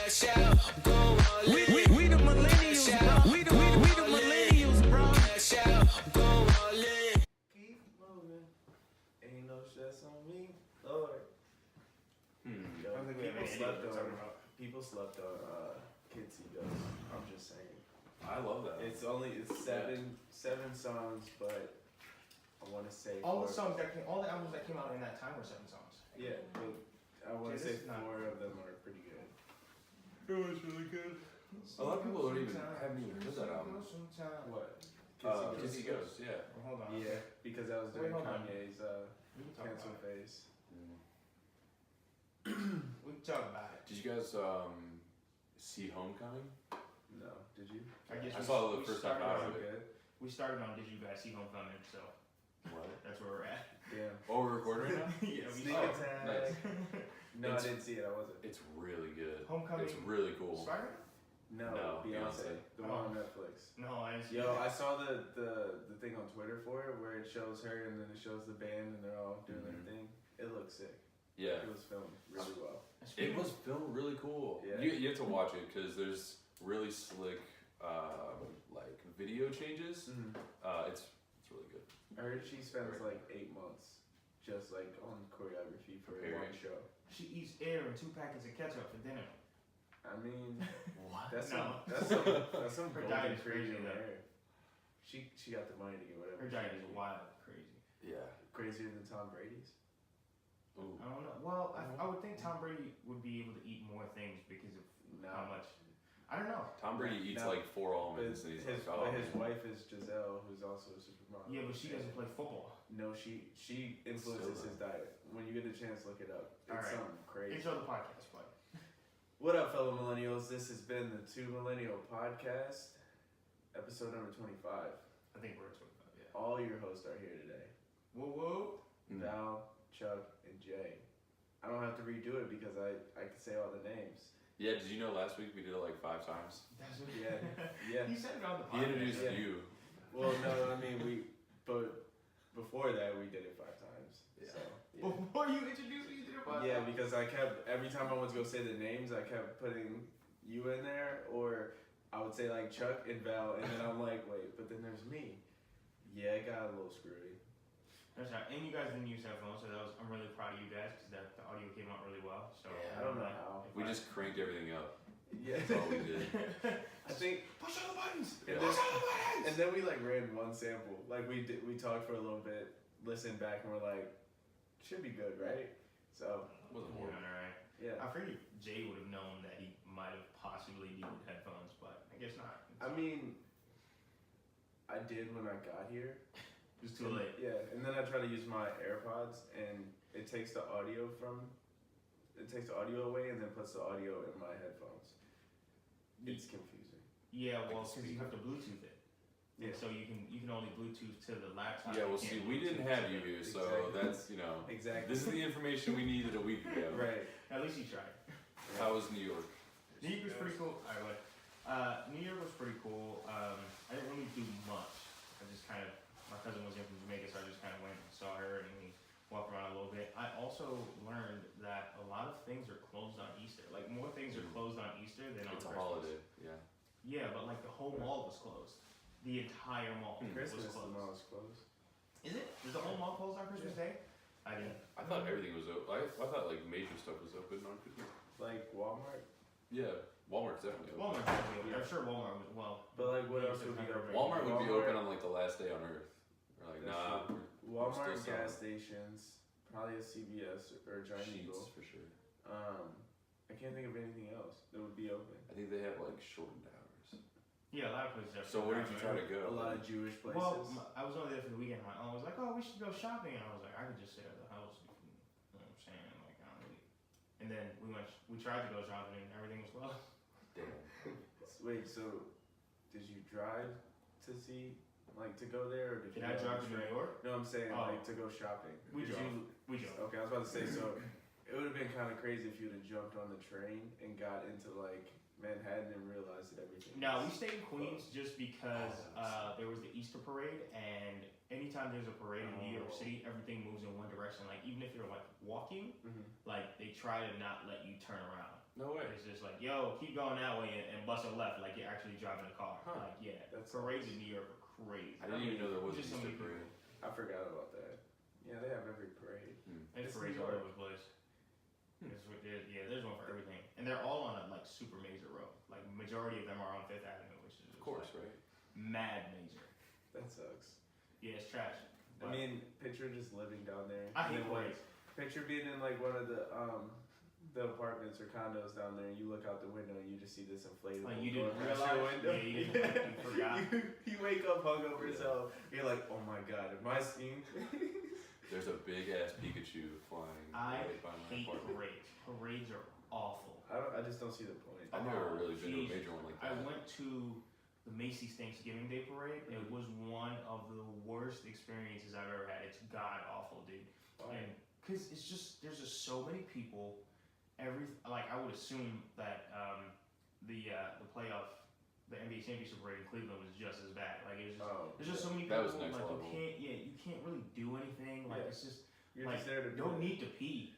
We the millennials, bro. We the millennials, bro. Keep moving. Ain't no stress on me, Lord. Yo, people slept on Kid Ghost. I'm just saying. I love that. It's seven songs, but I want to say all the albums that came out in that time were 7 songs. Yeah, but I want to say 4 of them are pretty good. It was really good. A lot of people haven't even heard that album. What? Kissy Ghost, yeah. Well, hold on. Yeah, because that was during Kanye's cancel about phase. We can talk about it. Did you guys see Homecoming? No, did you? I saw the first time out of it. We started on Did You Guys See Homecoming, so What? that's where we're at. Yeah. Oh, we're recording right now? Yeah, we Sneak started. attack. Nice. No, I didn't see it. I wasn't. It's really good. Homecoming. It's really cool. Spider-Man? No, Beyonce. The one on Netflix. No, I didn't see Yo, that. I saw the thing on Twitter for it where it shows her and then it shows the band and they're all doing their thing. It looks sick. Yeah. It was filmed really well. It was filmed really cool. Yeah. You have to watch it because there's really slick like video changes. It's really good. I heard she spends like 8 months just like on choreography for one show. She eats air and 2 packets of ketchup for dinner. I mean, What? that's No. some Her golden diet is crazy crazy, though. hair. She got the money to get whatever. Her diet she is needs. wild, crazy. Yeah. Crazier than Tom Brady's. Ooh. I don't know. Well, I would think Tom Brady would be able to eat more things because of how much. I don't know. Tom Brady eats like 4 almonds and he's his wife is Giselle, who's also a supermodel. Yeah, but she doesn't play football. No, she influences his diet. When you get a chance, look it up. It's All right. something crazy. Intro the podcast, but. What up, fellow millennials? This has been the 2 Millennial Podcast, episode number 25. I think we're at 25, yeah. All your hosts are here today. Whoa, whoa. Val, Chuck, and Jay. I don't have to redo it because I can say all the names. Yeah, did you know last week we did it like 5 times? That's what Yeah. He said it on the podcast. He introduced you. Well, no, I mean, but before that, we did it 5 times. Yeah. So, yeah. Before you introduced me, you did it podcast. Yeah, because I kept, every time I went to go say the names, I kept putting you in there, or I would say like Chuck and Val, and then I'm like, wait, but then there's me. Yeah, it got a little screwy. That's right. And you guys didn't use headphones, so I'm really proud of you guys because the audio came out really well. So Yeah, I don't know how. We just cranked everything up. Yeah. That's all we did. I think push all the buttons. And Push all the buttons. And then we like ran one sample. Like we talked for a little bit, listened back, and we're like, should be good, right? So Wasn't Yeah, horrible. all right. yeah. I figured Jay would have known that he might have possibly needed headphones, but I guess not. I mean, I did when I got here. It was too late. Yeah, and then I try to use my AirPods, and it takes the audio away, and then puts the audio in my headphones. It's confusing. Yeah, well, because you have to Bluetooth it. Yeah. So you can only Bluetooth to the laptop. Yeah, well, You see, can't we didn't Bluetooth have to you the- here, so Exactly. that's, Exactly. this is the information we needed a week ago. Right. At least you tried. How was New York? New York was pretty cool. All right, New York was pretty cool. I didn't really do much. I just kind of, my cousin was in from Jamaica, so I just kind of went and saw her and we walked around a little bit. I also learned that a lot of things are closed on Easter. Like more things are closed on Easter than on It's a Christmas. holiday, yeah. Yeah, but like the whole mall was closed. The entire mall Christmas, was the closed. mall is closed. Is it? Is the whole mall closed on Christmas Day? I didn't. I thought everything was open. I thought like major stuff was open on Christmas. Like Walmart. Yeah, Walmart's definitely open. Walmart definitely open. I'm sure Walmart was well. But like, what else would be open? Walmart would be Walmart- open on like the last day on Earth. We're like, That's nah. true. we're Walmart, still gas selling stations, probably a CVS or a Giant Sheets Eagle. for sure. I can't think of anything else that would be open. I think they have like shortened hours. Yeah, a lot of places have. So where did you try to A go? lot of Jewish places. Well, I was only there for the weekend. My aunt was like, "Oh, we should go shopping," and I was like, "I could just sit at the house." You know what I'm saying? Like, I don't really. And then we tried to go shopping, and everything was closed. Damn. Wait, so did you drive to see, like, to go there, or did Did you I go drive on to the New train? York? No, I'm saying Oh. like to go shopping. We Did drove. you- We drove. Okay, I was about to say, so it would have been kind of crazy if you'd have jumped on the train and got into like Manhattan and realized that everything. No, we was stayed in Queens closed. just because there was the Easter parade, and anytime there's a parade in New York City, everything moves in one direction. Like even if you're like walking, Mhm. like they try to not let you turn around. No way. it's just like, yo, keep going that way and bust a left, like you're actually driving a car. Huh. Like, yeah, That's parades in New York are crazy. I didn't even know there was a Just so Easter many people. parade. I forgot about that. Yeah, they have every parade. There's It's parades New all York. over the place. There's one for everything, and they're all on a like super major road. Like majority of them are on Fifth Avenue, which is Of course, like, right? mad major. That sucks. Yeah, it's trash. I mean, picture just living down there. I And hate then, like, parades. picture being in like one of the apartments or condos down there, and you look out the window and you just see this inflatable. Like, you didn't going past your realize? window. Yeah, you didn't- you forgot. You wake up hungover, Yeah. so you're like, oh my god, am I seeing? There's a big ass Pikachu flying I right by my hate apartment. parades. Parades are awful. I just don't see the point. I've never really been to a Jeez. major one like I that. went to the Macy's Thanksgiving Day Parade. It was one of the worst experiences I've ever had. It's god awful, dude. Why? And because it's just there's just so many people. I would assume that the playoff, the NBA championship parade in Cleveland was just as bad. Like it was just, Oh, there's just so many That people. was next like level. you can't really do anything. Like Yeah. it's just You're like just there to you do don't it. need to pee.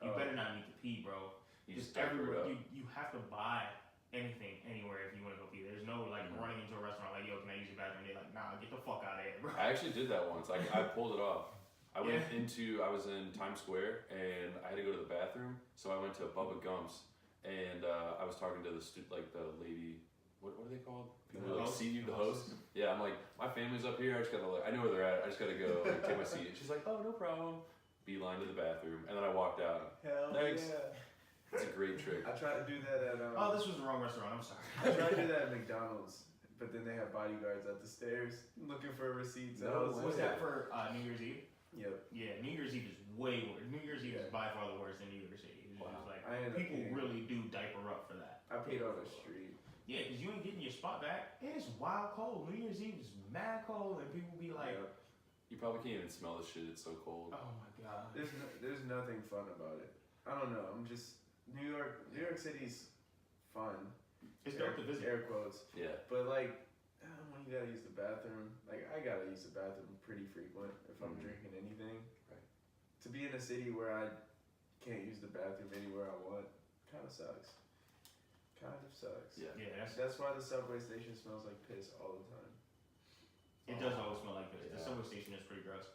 You Oh. better not need to pee, bro. You Just just diaper it everywhere. up. You have to buy anything anywhere if you want to go pee. There's no like Mhm. running into a restaurant like, yo, can I use your bathroom? They're like, nah, get the fuck out of here, bro. I actually did that once. I pulled it off. I was in Times Square and I had to go to the bathroom, so I went to Bubba Gump's and I was talking to the lady. What are they called? People who, like host? seat you, the host. Yeah, I'm like, my family's up here. I just gotta I know where they're at. I just gotta go like, take my seat. And she's like, oh, no problem. Beeline to the bathroom, and then I walked out. Hell Thanks. yeah. It's a great trick. I tried to do that at Oh, this was the wrong restaurant. I'm sorry. I tried to do that at McDonald's, but then they have bodyguards at the stairs looking for receipts. No Was way. that for New Year's Eve? Yep. Yeah, New Year's Eve is way worse. New Year's Eve is Yeah. by far the worst than New Year's Eve. It's Wow. just like I ended up people peeing. really do diaper up for that. I peed on the street. Yeah, because you ain't getting your spot back. And it's wild cold. New Year's Eve is mad cold, and people be like, Yep. You probably can't even smell the shit. It's so cold. oh my god. There's nothing fun about it. I don't know. I'm just New York City's fun. It's dope to visit. Air quotes. Yeah. But like when you gotta use the bathroom, like I gotta use the bathroom pretty frequent if I'm Mhm. drinking anything. Right. To be in a city where I can't use the bathroom anywhere I want, kind of sucks. Kind of sucks. Yeah. Yeah, That's why the subway station smells like piss all the time. it does always smell like this. The Yeah. subway station is pretty gross.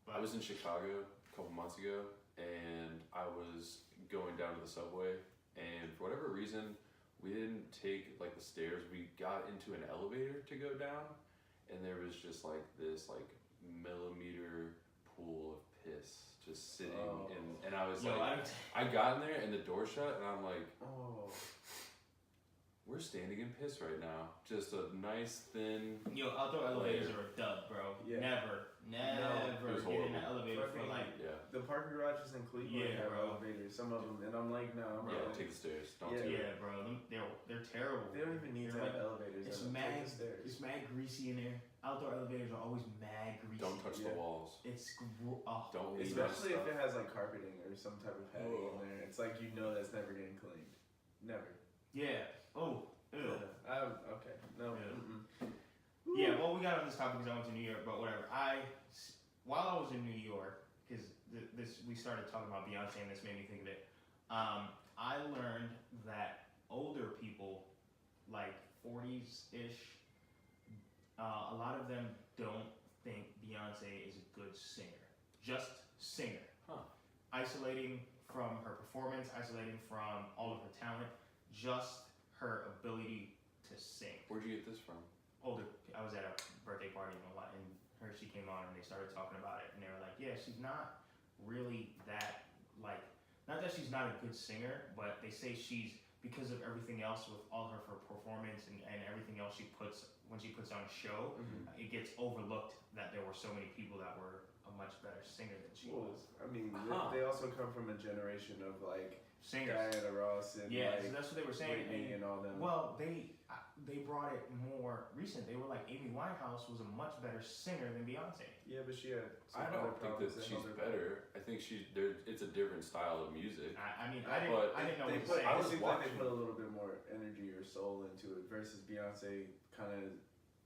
But I was in Chicago a couple months ago, and I was going down to the subway, and for whatever reason, we didn't take like the stairs. We got into an elevator to go down, and there was just like this like millimeter pool of piss just sitting Oh. and I was Yo, like, I got in there and the door shut, and I'm like, Oh. we're standing in piss right now. Just a nice thin. outdoor elevators are a dub, bro. Yeah. Never it was get in an horrible. elevator for Fucking- like. Yeah. The parking garages in Cleveland Yeah, have bro. elevators, some of them, and I'm like, no, I'm Yeah, not. take the stairs. Don't Yeah. take it. Yeah, bro. They're terrible. They don't even need to They're have like- elevators. It's they don't take mad. the stairs. It's mad greasy in there. Outdoor elevators are always mad greasy. Don't touch Yeah. the walls. It's Don't leave Especially if stuff. it has like carpeting or some type of padding Oh. in there. It's like you know that's never getting cleaned. Never. Yeah. Oh. Ew. Okay. No. Yeah. Mm-mm. Yeah. Well, we got on this topic because I went to New York, but whatever. While I was in New York, because we started talking about Beyonce, and this made me think of it. I learned that older people, like 40s ish, a lot of them don't think Beyonce is a good singer. Just singer. Huh. Isolating from her performance, isolating from all of her talent, just her ability to sing. Where'd you get this from? I was at a birthday party and she came on and they started talking about it and they were like, yeah, she's not really that, like, not that she's not a good singer, but they say she's, because of everything else with all her performance and everything else she puts, when she puts on a show, it gets overlooked that there were so many people that were a much better singer than she Well, was. I mean, Uh-huh. they also come from a generation of like Singers. Diana Ross and Yeah, like so that's what they were saying. Whitney and all them. Well, they brought it more recent. They were like, Amy Winehouse was a much better singer than Beyonce. Yeah, but she had. I some don't other think problems that that she's held her better. I think it's a different style of music. I mean, But I didn't know They what to put, say. I it was seems like they watching- put a little bit more energy or soul into it versus Beyonce. Kind of,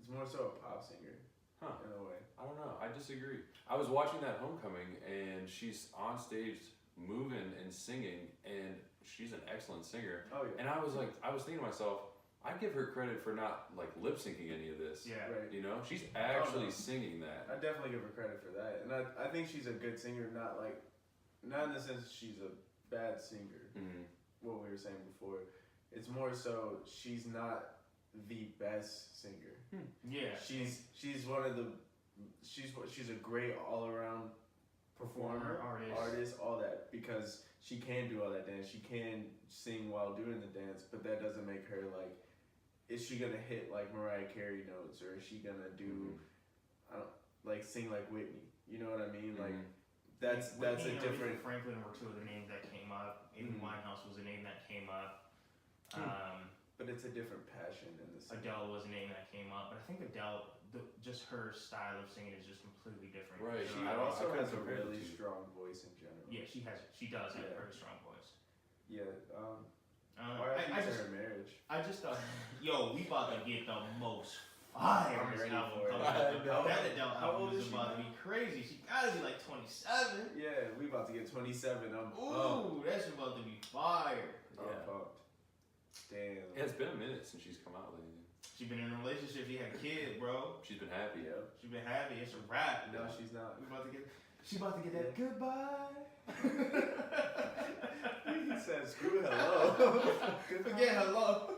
it's more so a pop singer Huh. in a way. I don't know. I disagree. I was watching that Homecoming, and she's on stage moving and singing, and she's an excellent singer. Oh yeah. And I was thinking to myself, I give her credit for not like lip syncing any of this. Yeah. Right. You know, she's actually no. singing that. I definitely give her credit for that, and I think she's a good singer. Not in the sense she's a bad singer. Mm-hmm. What we were saying before, it's more so she's not the best singer. Yeah. She's one of the she's a great all around performer, artist, all that, because she can do all that dance. She can sing while doing the dance, but that doesn't make her like. Is she gonna hit like Mariah Carey notes, or is she gonna do, sing like Whitney? You know what I mean? Like that's Whitney a and different. Aretha Franklin were two of the names that came up. Amy Winehouse was a name that came up. But it's a different passion in the singing. Adele was a name that came up, but I think Adele, just her style of singing is just completely different. Right. She I also couldn't has a compare the really two. strong voice in general. Yeah, she does have a very strong voice. Yeah. I just just her marriage. yo, we about to get the most fire I'm ready album for it. coming out. I know. That Adele How album old is is she about to now? be crazy. She gotta be like 27. Yeah, we about to get 27. Ooh, that's about to be fire. I'm pumped. Damn. Yeah, it's been a minute since she's come out with anything. She been in a relationship. She had a kid, bro. She's been happy. Yeah. She been happy. It's a wrap. No, she's not. She about to get that goodbye. He said, "Screw hello." Forget hello.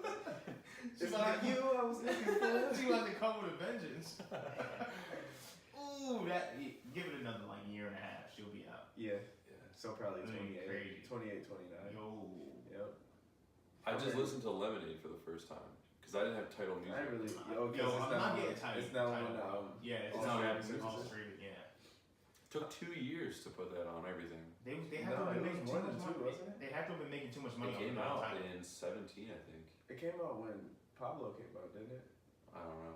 It's not you I was looking for. She about to come with a vengeance. Ooh, give it another like year and a half. She'll be out. Yeah. So probably That'd be 28, crazy. 29. Yo. Yep. I just listened to Lemonade for the first time because I didn't have title music. I really. Yo, I'm not getting tired. It's not one album. Yeah, it's All not streaming all services. streaming. Yeah. Took 2 years to put that on everything. They have to No, be it making was too more much than two, money. wasn't it? They have to have been making too much It money. came on out the in 17, I think. It came out when Pablo came out, didn't it? I don't know.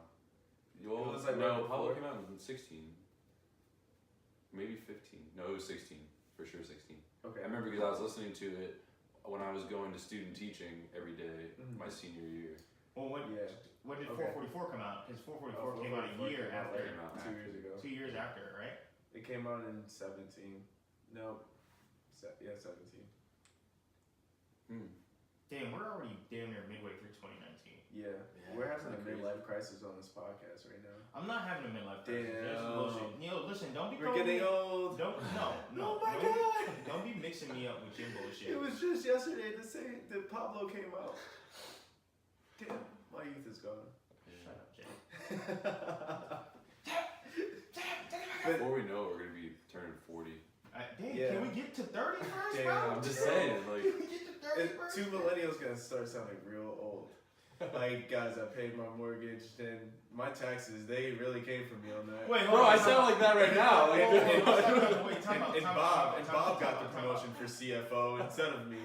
Well, was like no, right Pablo before. came out in 16. Maybe 15. No, it was 16. For sure 16. Okay. I remember because I was listening to it when I was going to student teaching every day Mhm. my senior year. Well, when Yeah. did Okay. 444 come out? Because 444 Oh, came out a 444 year came out after. Came out 2 years ago. 2 years after, right? It came out in 17. No. 17. Damn, we're already damn near midway through 2019. Yeah. Yeah, We're it's having a kinda midlife crisis on this podcast right now. I'm not having a midlife crisis. Damn. That's bullshit. Yo, listen, don't be We're throwing getting me- old. No. Oh my don't, God. Don't be mixing me up with your bullshit. It was just yesterday to say that Pablo came out. Damn, my youth is gone. Shut up, Jay. Before we know it, we're gonna be turning 40. Damn, Yeah. can we get to 30 first, Damn, bro? I'm just saying, like, Can we get to 30 first? Two millennials gonna start sounding real old. Like, guys, I paid my mortgage, then my taxes, they really came from me on that. Wait, bro, I sound like that right now. Like, Wait, time out. And Bob got the promotion for CFO instead of me.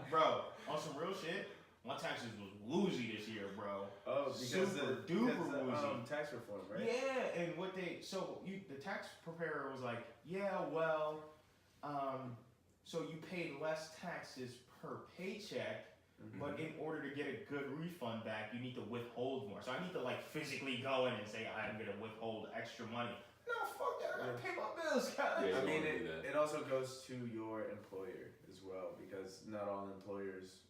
Bro, on some real shit, my taxes was woozy this year, bro. Oh, because Super duper woozy. tax reform, right? Yeah, and the tax preparer was like, yeah, well, so you paid less taxes per paycheck, Mm-hmm. but in order to get a good refund back, you need to withhold more. So I need to like physically go in and say I'm gonna withhold extra money. No, fuck that. I gotta pay my bills, guys. Yeah. I mean, don't do that. it also goes to your employer as well, because not all employers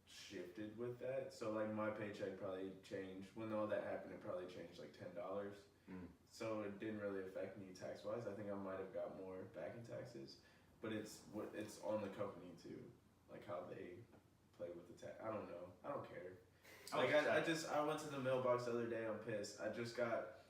shifted with that. So like my paycheck probably changed when all that happened. It probably changed like $10. So it didn't really affect me tax wise. I think I might have got more back in taxes, but it's on the company too, like how they play with the tax. I don't know. I don't care. Like I went to the mailbox the other day. I'm pissed. I just got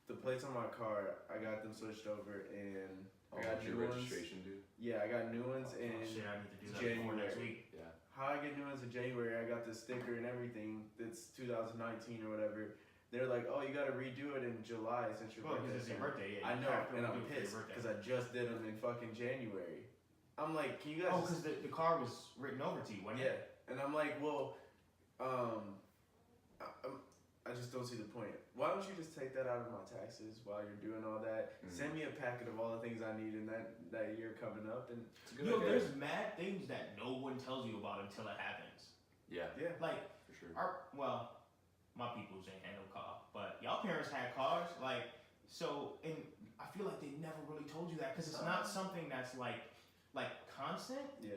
the plates on my car. I got them switched over and I got your new ones. registration due? Yeah, I got new ones in Shit, I need to do that before next week. Yeah. How I get new ones in January. I got the sticker and everything. That's 2019 or whatever. They're like, oh, you got to redo it in July since your Well, birthday. because it's your birthday, yeah. I you know, have to and I'm redo it for your pissed birthday. because I just did them in fucking January. I'm like, can you guys? Oh, because the car was written over to you, wasn't Yeah, it? and I'm like, well, I just don't see the point. Why don't you just take that out of my taxes while you're doing all that? Send me a packet of all the things I need in that year coming up, and It's a good You know, idea. there's mad things that no one tells you about until it happens. Yeah, yeah, Like, for sure. my peoples ain't had no car, but y'all parents had cars, like, so, and I feel like they never really told you that, because it's not something that's like like constant. Yeah.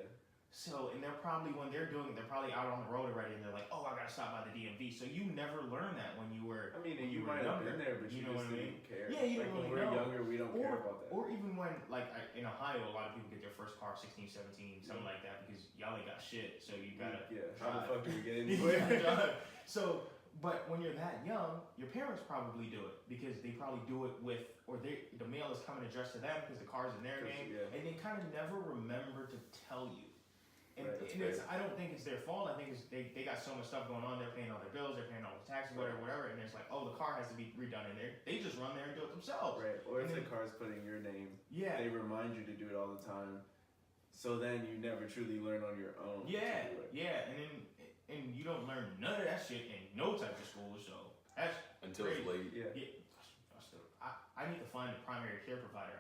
So, and they're probably, when they're doing it, they're probably out on the road already, and they're like, oh, I gotta stop by the DMV. So you never learned that when you were. I mean, when you were might have younger. been there, but you know just what I didn't mean? care. Yeah, you like didn't when really we're know. younger, we don't care about that. Or even when, like, in Ohio, a lot of people get their first car 16, 17, something like that, because y'all ain't got shit, so you gotta. Yeah. How the drive. fuck do we get You anywhere? gotta drive. So, but when you're that young, your parents probably do it because they probably do it with, or the mail is coming addressed to them because the car's in their name, Yeah. and they kind of never remember to tell you. And, Right, that's and it's, I don't think it's their fault. I think it's they got so much stuff going on. They're paying all their bills. They're paying all the taxes, whatever. And it's like, oh, the car has to be redone in there. They just run there and do it themselves. Right. Or if And the then- car's put in your name, Yeah. they remind you to do it all the time. So then you never truly learn on your own. Yeah. to do it. Yeah. And you don't learn none of that shit in no type of school. So that's Until it's late. Yeah. yeah. I need to find a primary care provider.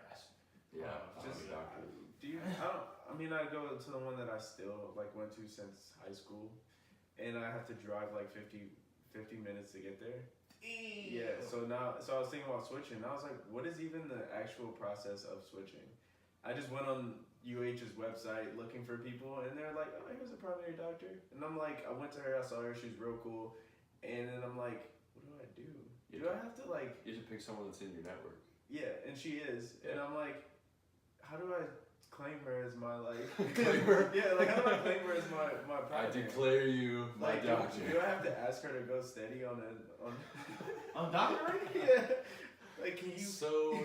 Yeah. Just- doctor. Do you? I mean, I go to the one that I still like went to since high school, and I have to drive like 50 minutes to get there. Yeah. So I was thinking about switching. I was like, what is even the actual process of switching? I just went on UH's website looking for people, and they're like, oh, here's a primary doctor, and I'm like, I went to her, I saw her, she's real cool, and then I'm like, what do I do? Do I have to like? You should pick someone that's in your network. Yeah, and she is, and I'm like, how do I claim her as my like? Claim her? Yeah, like how do I claim her as my I primary? declare you my Like, doctor. do I have to ask her to go steady on On doctoring? yeah. Like, can you? So,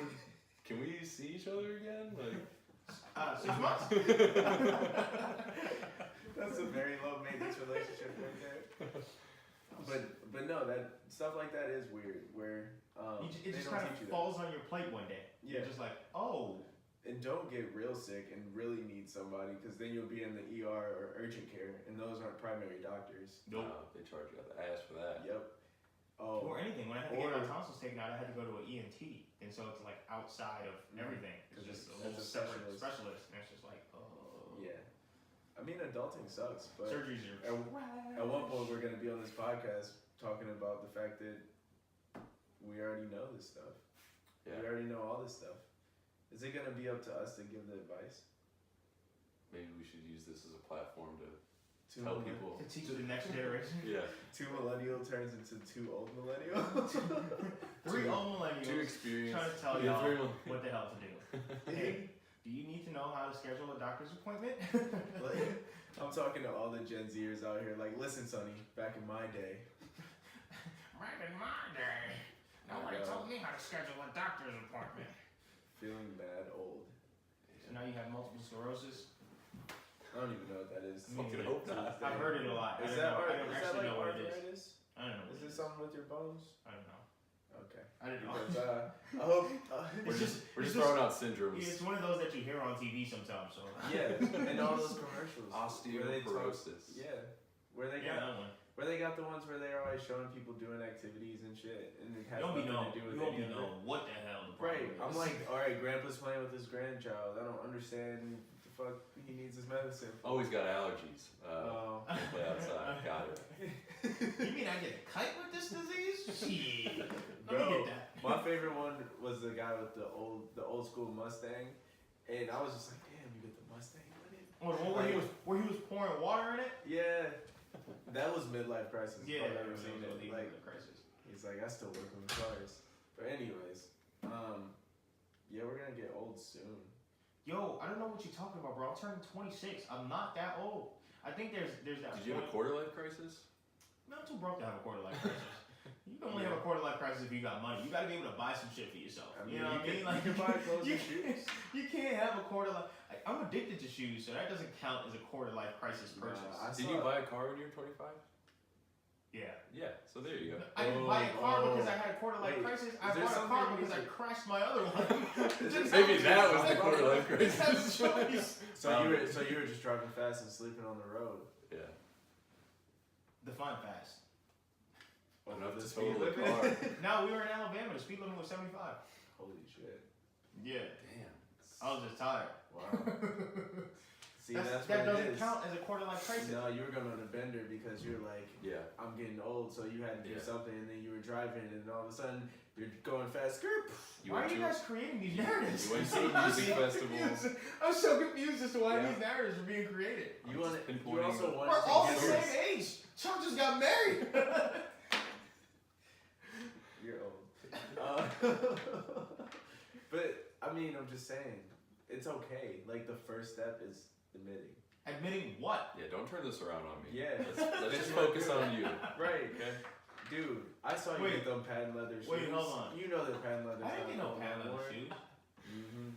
can we see each other again? Like, 6 months. That's a very low maintenance relationship right there. But no, that stuff like that is weird. Where It they just don't kind of teach you falls on your plate one day. Yeah. You're just like, oh. that. And don't get real sick and really need somebody, because then you'll be in the ER or urgent care, and those aren't primary doctors. they charge you out the ass for that. Yep. Oh. Or anything. When I had to get my Or- tonsils taken out, I had to go to an ENT, and so it's like outside of everything. It's 'Cause just a it's little a separate specialist. specialist, and it's just like, oh. Yeah. I mean, adulting sucks, but Surgeries are. at one point we're gonna be on this podcast talking about the fact that we already know this stuff. Yeah. We already know all this stuff. Is it gonna be up to us to give the advice? Maybe we should use this as a platform to Two tell millenn- people. To teach the next generation. Yeah. Two millennial turns into two old millennial. Three old Too millennials experienced. trying to tell Yeah, y'all three what the hell to do. Hey, do you need to know how to schedule a doctor's appointment? Like, I'm talking to all the Gen Zers out here. Like, listen, Sonny, back in my day. Back in my day, nobody told me how to schedule a doctor's appointment. Feeling mad old. So now you have multiple sclerosis. I don't even know what that is. Me Fucking neither. hope not. I've heard it a lot. Is I that don't actually like know what it is. arthritis? I don't know. Is What it something with your bones? I don't know. Okay. I don't know. Because, I hope. We're It's just, just- we're it's just just- throwing out syndromes. It's one of those that you hear on TV sometimes. So yeah, and all those commercials. where they talk- Osteoporosis. Yeah, where they yeah, got that one. where they got the ones where they're always showing people doing activities and shit, and it You has don't be nothing know. to do with You don't be any of know it. what the hell the problem Right. is. I'm like, all right, Grandpa's playing with his grandchild. I don't understand what the fuck he needs his medicine. Oh, he's got allergies. Oh. Can't play outside. Got it. You mean I get a kite with this disease? Shit. Let me Bro, get that. my favorite one was the guy with the old school Mustang, and I was just like, damn, you get the Mustang with it? Oh, the one where he was pouring water in it? Yeah. That was midlife crisis. if Yeah, I've ever it was seen a it. legal Like, crisis. he's like, I still work on cars. But anyways, yeah, we're gonna get old soon. Yo, I don't know what you're talking about, bro. I'm turning 26. I'm not that old. I think there's that. Did you have a quarter life crisis? No, I'm too broke to have a quarter life crisis. You can only have a quarter life crisis if you got money. You got to be able to buy some shit for yourself. I mean, You know what I mean? Like you can buy clothes you and shoes. You can't have a quarter life. I'm addicted to shoes, so that doesn't count as a quarter life crisis purchase. I Did saw- you buy a car when you were 25? Yeah. Yeah, so there you go. I didn't buy a car oh. because I had a quarter life Wait, crisis. is I there bought a something car you because I need to- crashed my other one. Maybe that was the quarter life Just have a crisis. choice. So you were just driving fast and sleeping on the road. Yeah. Define fast. Enough The to speed total a limit? car. No, we were in Alabama. The speed limit was 75. Holy shit! Yeah. Damn. I was just tired. Wow. See, that's that what it doesn't is. count as a quarter life crisis. No, you were going on a bender because you're like, Yeah. I'm getting old, so you had to do Yeah. something, and then you were driving, and all of a sudden you're going fast. Skirt. Why are you guys creating these narratives? You went to a music festival. I'm so confused as to why Yeah. these narratives are being created. You want you pinpointing also the- wanted We're to all the give same us- age. Trump just got married. You're old. But I mean, I'm just saying, it's okay. Like the first step is admitting. Admitting what? Yeah, don't turn this around on me. Yeah. Let's just focus on you. Right. Okay. Dude, I saw you Wait. get them patent leather shoes. Wait, hold on. You know they're patent leather. I didn't get no patent leather shoes. Mm-hmm.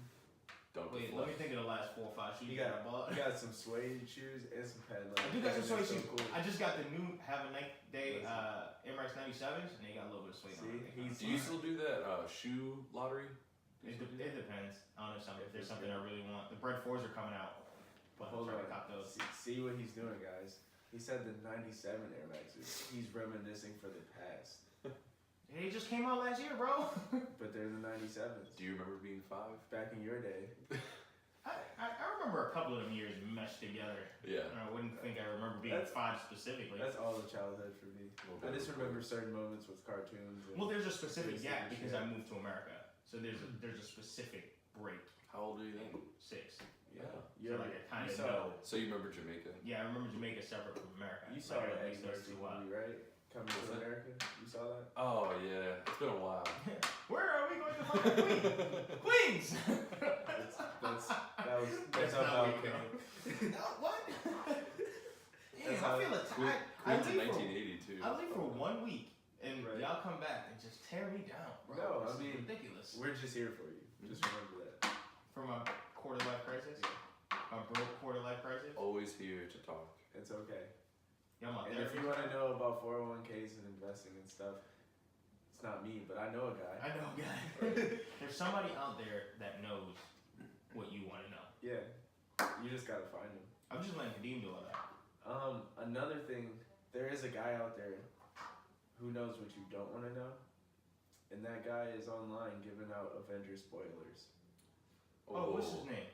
Don't Wait, deflect. let me think of the last 4 or 5 shoes You got, I bought. you got some suede shoes and some patent leather. I do got some They're suede so shoes. Cool. I just got the new Have a Night Day Listen. MRX 97s, and they got a little bit of suede on See, it. he's- Do you still do that shoe lottery? It depends. I don't know if there's something I really want. The Bread 4s are coming out. But Hold I'm on. trying to cop those. See what he's doing, guys. He said the 97 Air Maxes. He's reminiscing for the past. They just came out last year, bro. But they're the 97s. Do you remember being 5? Back in your day. I remember a couple of them years meshed together. Yeah. And I wouldn't think I remember being That's- 5 specifically. That's all of childhood for me. A little I bit just of a remember certain moments with cartoons. And Well, there's a specific Basically, gap because yeah. I moved to America. So there's a specific break. How old are you then? 6. yeah, So like I kind you of saw know. So you remember Jamaica? Yeah, I remember Jamaica separate from America. You saw Like, the it Eddie makes those Murphy two up. movie, right? Coming What's to that? America. You saw that? Oh yeah, it's been a while. Where are we going to find Queens? That's not how where it you came. No, what? Damn, That's I how- feel attacked. I Queen's in leave for 1982. I leave for 1 week, and Right. y'all come back and just tear me down, bro. No, This I is mean, ridiculous. We're just here for you. Just remember that. For my quarter life crisis, my broke quarter life crisis. Always here to talk. It's okay. Yeah, my And if therapy. you want to know about 401ks and investing and stuff, it's not me, but I know a guy. I know, guy. There's somebody out there that knows what you want to know. Yeah. You just gotta find him. I'm just letting Kadeem do all that. Another thing, there is a guy out there who knows what you don't want to know, and that guy is online giving out Avengers spoilers. Oh, what's his name?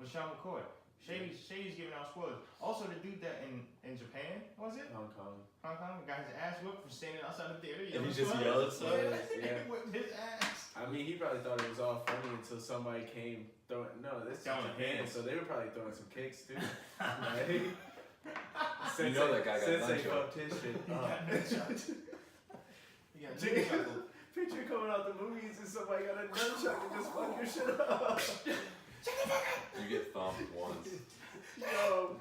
LaShawn McCoy. Shady's giving out spoilers. Also, the dude that in Japan, was it? Hong Kong. Hong Kong, got his ass whipped from standing outside the theater. And he yelling just spoilers. yelled spoilers, yeah. He whipped his ass. I mean, he probably thought it was all funny until somebody came throwing. No, this is Throwing Japan, hands. so they were probably throwing some kicks too. Right? You know that guy got Sensei nunchuck. fucked his shit He up. got nunchucked. He got nunchucked. Picture coming out the movies and somebody got a nunchuck and just fuck your shit up. You get thumped once. Yo.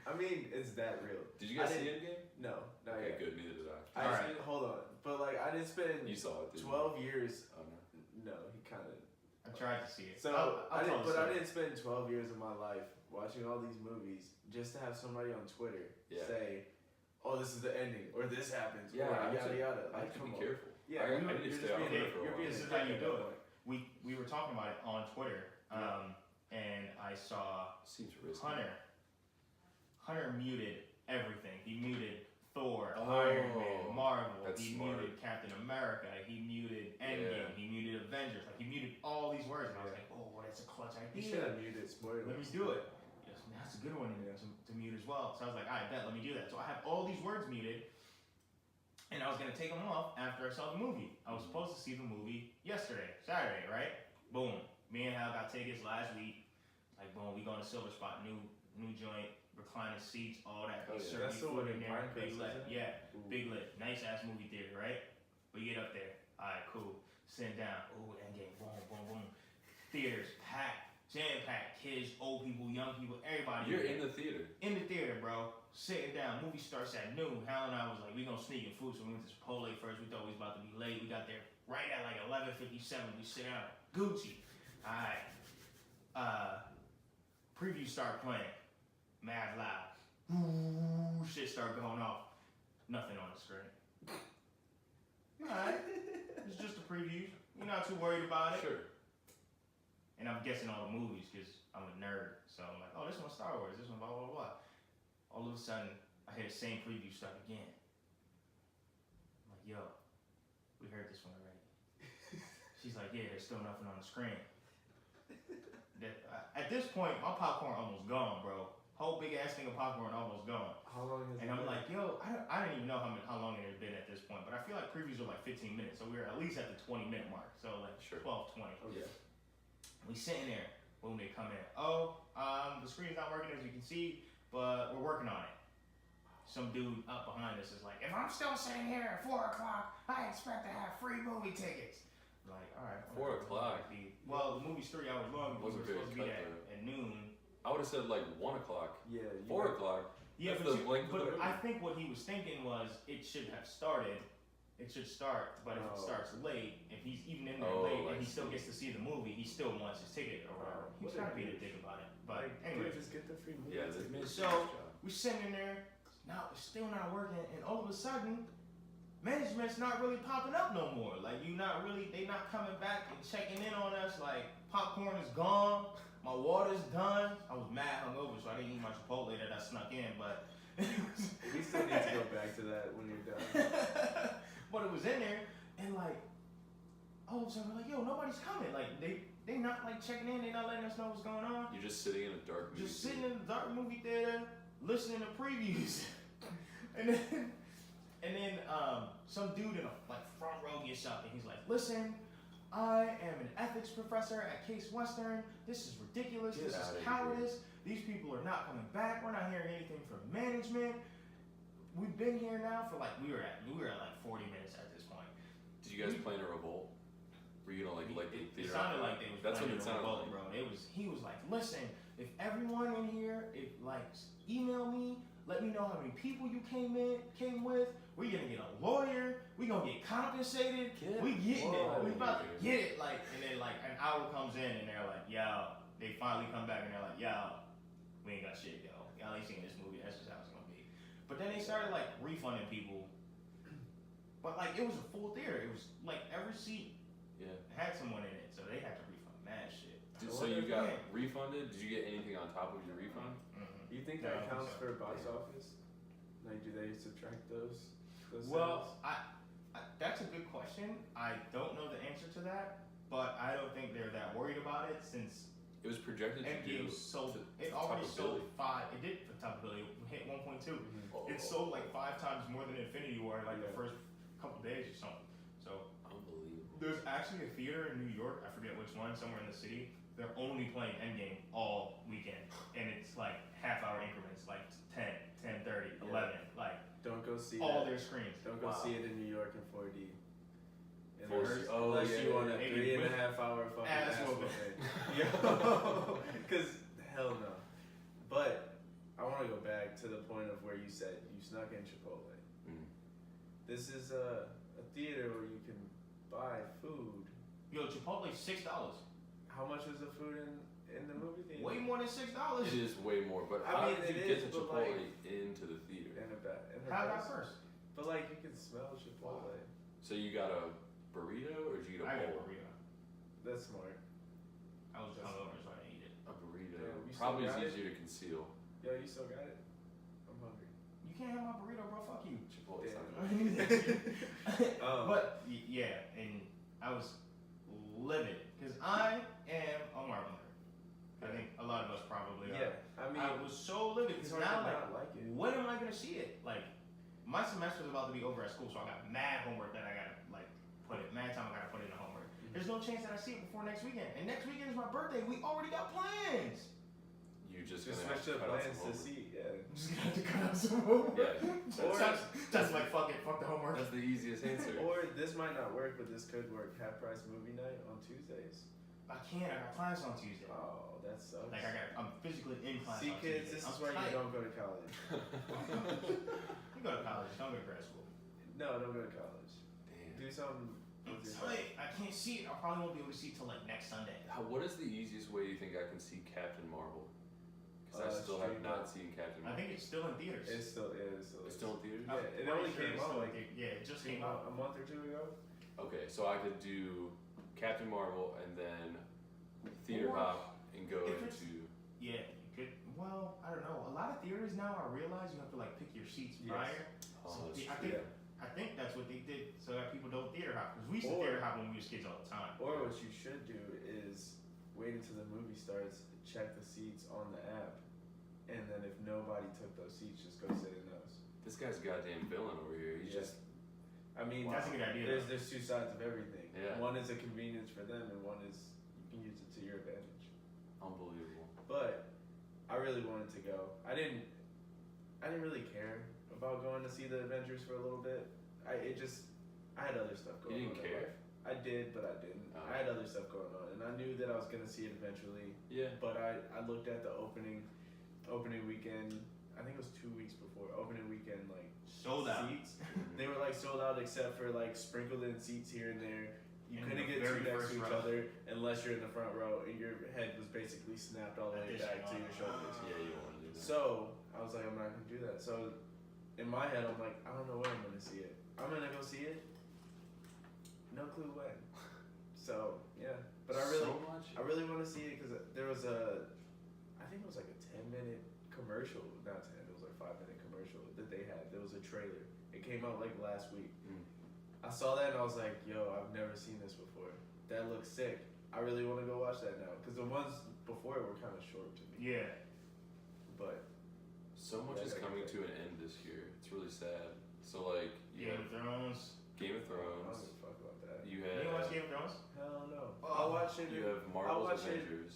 I mean, it's that real. Did you guys I see didn't- Endgame? No, not Okay, yet. good. Neither did I. I hold on, but like I didn't spend You saw it, didn't you? 12 years. Oh no. No, he kind of. I tried to see it. So I'll I tell didn't, the but I story. didn't spend 12 years of my life watching all these movies just to have somebody on Twitter Yeah. say, "Oh, this is the ending," or "This happens," Yeah, or I have yada to- yada. I have Like, to come be on. careful. Yeah, I you're need to just stay off being, it for a you're while. being This a is how you dickhead do at it. that point. We were talking about it on Twitter, and I saw Seems risky. Hunter muted everything. He muted Thor, Oh, Iron Man, Marvel. that's He smart. muted Captain America. He muted Endgame. Yeah. He muted Avengers. Like he muted all these words, and I was Yeah. like, oh, well, that's a clutch You should idea. have muted spoilers. Let me do it. Yes, that's a good one to mute as well. So I was like, I bet, let me do that. So I have all these words muted, and I was gonna take them off after I saw the movie. I was supposed to see the movie yesterday, Saturday, right? Boom. Me and Hal got tickets last week. Like, boom, we going to Silver Spot, new joint, reclining seats, all that. Oh, They yeah. serve That's you the food one in in there, big Pinecrest, lit. isn't it? Yeah, Ooh. big lit, nice ass movie theater, right? We get up there. All right, cool. Sit down. Ooh, Endgame. Boom, boom, boom. Theaters packed, jam packed. Kids, old people, young people, everybody. You're there. in the theater. In the theater, bro. Sitting down. Movie starts at noon. Hal and I was like, we gonna sneak in food, so we went to Chipotle first. We thought we was about to be late. We got there right at like 11:57. We sit down. Gucci. All right. Preview start playing. Mad loud. Ooh, shit start going off. Nothing on the screen. Alright. It's just a preview. You're not too worried about it. Sure. And I'm guessing all the movies because I'm a nerd. So I'm like, oh, this one's Star Wars. This one blah, blah, blah. All of a sudden, I hear the same preview start again. I'm like, yo, we heard this one already. She's like, yeah, there's still nothing on the screen. At this point, my popcorn almost gone, bro. Whole big ass thing of popcorn almost gone. How long has And it I'm been? like, yo, I don't even know how long it had been at this point, but I feel like previews are like 15 minutes, so we were at least at the 20-minute mark, so like Sure. 12, 20. Okay. We sitting there, boom, they come in. Oh, the screen's not working as you can see, but we're working on it. Some dude up behind us is like, if I'm still sitting here at 4 o'clock, I expect to have free movie tickets. Like, all right. 4 o'clock? Well, the movie's 3 hours long. We were Wasn't very supposed to be cut, at noon. I would have said like 1 o'clock. Yeah. 4 o'clock. Yeah, That's but, the length of the movie. I think what he was thinking was it should have started. It should start, but if it starts late, if he's even in there late and he still gets to see the movie, he still wants his ticket or whatever. He's trying to be a dick about it. But anyway, just get the free movie. Yeah, ticket. this so we sitting in there, now it's still not working, and all of a sudden, management's not really popping up no more. Like they not coming back and checking in on us. Like popcorn is gone, my water's done. I was mad hungover, so I didn't eat my Chipotle that I snuck in, but. We still need to go back to that when you're done. But it was in there, and like, all of a sudden we're like, yo, nobody's coming. Like they not like checking in. They not letting us know what's going on. You're just sitting in a dark movie. Just sitting in the dark movie theater, listening to previews, and then some dude in a like front row gets up and he's like, listen, I am an ethics professor at Case Western. This is ridiculous. Get This is outta here. cowardice. These people are not coming back. We're not hearing anything from management. We've been here now for like we were at like 40 minutes at this point. Did you guys plan a revolt? Were you gonna like the It theater? sounded like they was That's what planning it a sounded revolt, like. bro. He was like, listen, if everyone in here, email me, let me know how many people you came with. We're gonna get a lawyer. We gonna get compensated. We getting it. We about to get it. Like, and then like an hour comes in and they're like, yo. They finally come back and they're like, yo, we ain't got shit, yo. Y'all ain't seen this movie. That's just how it's gonna be. But then they started like refunding people. But like it was a full theater. It was like every seat had someone in it, so they had to refund mad shit. So you got refunded? Did you get anything on top of your refund? Mm-hmm. You think No, I that don't counts think so. for box office? Like, do they subtract those? Well, I that's a good question. I don't know the answer to that, but I don't think they're that worried about it since It was projected to do. Endgame sold. It top already of sold Billy. 5. It did for top of Billy. It hit 1.2. Oh, It sold like 5 times more than Infinity War in like the Yeah. first couple days or something. So unbelievable. there's actually a theater in New York. I forget which one. Somewhere in the city. They're only playing Endgame all weekend, and it's like half-hour increments, like 10, 10:30, 11, like don't go see all that. their screens. Don't go Wow. see it in New York in 4D. 4D. Oh, Unless yeah, you want a yeah, 3.5 hour fucking ass ass whooping. whooping. Yo, because hell no. But I want to go back to the point of where you said you snuck in Chipotle. Mm. This is a theater where you can buy food. Yo, Chipotle $6. How much was the food in the movie theater? Way more than $6. It is way more, but I how mean, did you it get is, the but, Chipotle like- into the theater? In a How bus. about first? But like you can smell Chipotle. So you got a burrito or did you get a I got a bowl? burrito. That's smart. I was hungover, so I didn't eat it. A burrito. Yeah, you still Probably is got it? easier to conceal. Yo, you still got it? I'm hungry. You can't have my burrito, bro. Fuck you. Chipotle Yeah. sounds But yeah, and I was livid because I am a Marvel nerd. I think a lot of us probably are. Yeah, I mean, I was so livid it's because hard now to like, not like it. when am I gonna see it? Like, my semester is about to be over at school, so I got mad homework that I gotta like put it. Mad time I gotta put in the homework. There's no chance that I see it before next weekend. And next weekend is my birthday. We already got plans. You're just Just gonna have switch to the cut out plans some to homework. see. Yeah. I'm just gonna have to cut out some homework. Yeah. Or- Just like fuck it, fuck the homework. That's the easiest answer. Or this might not work, but this could work. Half price movie night on Tuesdays. I can't. I got class on Tuesday. Oh, that sucks. Like I'm physically in class. See, on kids, Tuesday. this I'm is why you tight. don't go to college. You go to college. Don't go to grad school. No, don't go to college. Damn. Do something. I'm with your tight. I can't see it. I probably won't be able to see it till like next Sunday. What is the easiest way you think I can see Captain Marvel? Because I still have stream not it. seen Captain I Marvel. think it's still in theaters. It's still, yeah, it's still. It's still in theaters? Yeah, it I'm only pretty came it's out still in like theaters. Yeah, it just came out. a month or two ago. Okay, so I could do Captain Marvel and then theater Or hop and go if it's- into. Yeah, you could. Well, I don't know. A lot of theaters now, I realize you have to like pick your seats Yes. prior. Oh, So that's I true. think I think that's what they did so that people don't theater hop. Because we used to Or- theater hop when we was kids all the time. Or what you should do is wait until the movie starts, check the seats on the app, and then if nobody took those seats, just go sit in those. This guy's a goddamn villain over here. He's Yeah. just I mean, That's a good idea. There's two sides of everything. Yeah. One is a convenience for them, and one is you can use it to your advantage. unbelievable. But I really wanted to go. I didn't really care about going to see the Avengers for a little bit. I had other stuff going on. You didn't in care? life. I did, but I didn't. Oh. I had other stuff going on, and I knew that I was gonna see it eventually. Yeah. But I looked at the opening weekend. I think it was 2 weeks before opening weekend, like Sold out. seats. They were like sold out except for like sprinkled in seats here and there. You In couldn't the get very two next first to each row. other unless you're in the front row, and your head was basically snapped all the way back to your shoulders. Yeah, you don't want to do that. So I was like, I'm not gonna do that. So in my head, I'm like, I don't know when I'm gonna see it. I'm gonna go see it. No clue when. So yeah, but I really want to see it because there was I think it was like a 10-minute commercial, not 10, it was like 5-minute commercial that they had. There was a trailer. It came out like last week. Mm. I saw that and I was like, yo, I've never seen this before. That looks sick. I really want to go watch that now because the ones before were kind of short to me. Yeah. But So much Yeah, is I coming gotta to an end this year. It's really sad. So like, you Game have of Thrones. Game of I don't Thrones. give a fuck about that. You You didn't watch have Game of Thrones? Hell no. Oh. I'll watch it. you have I'll Marvel's watch it Avengers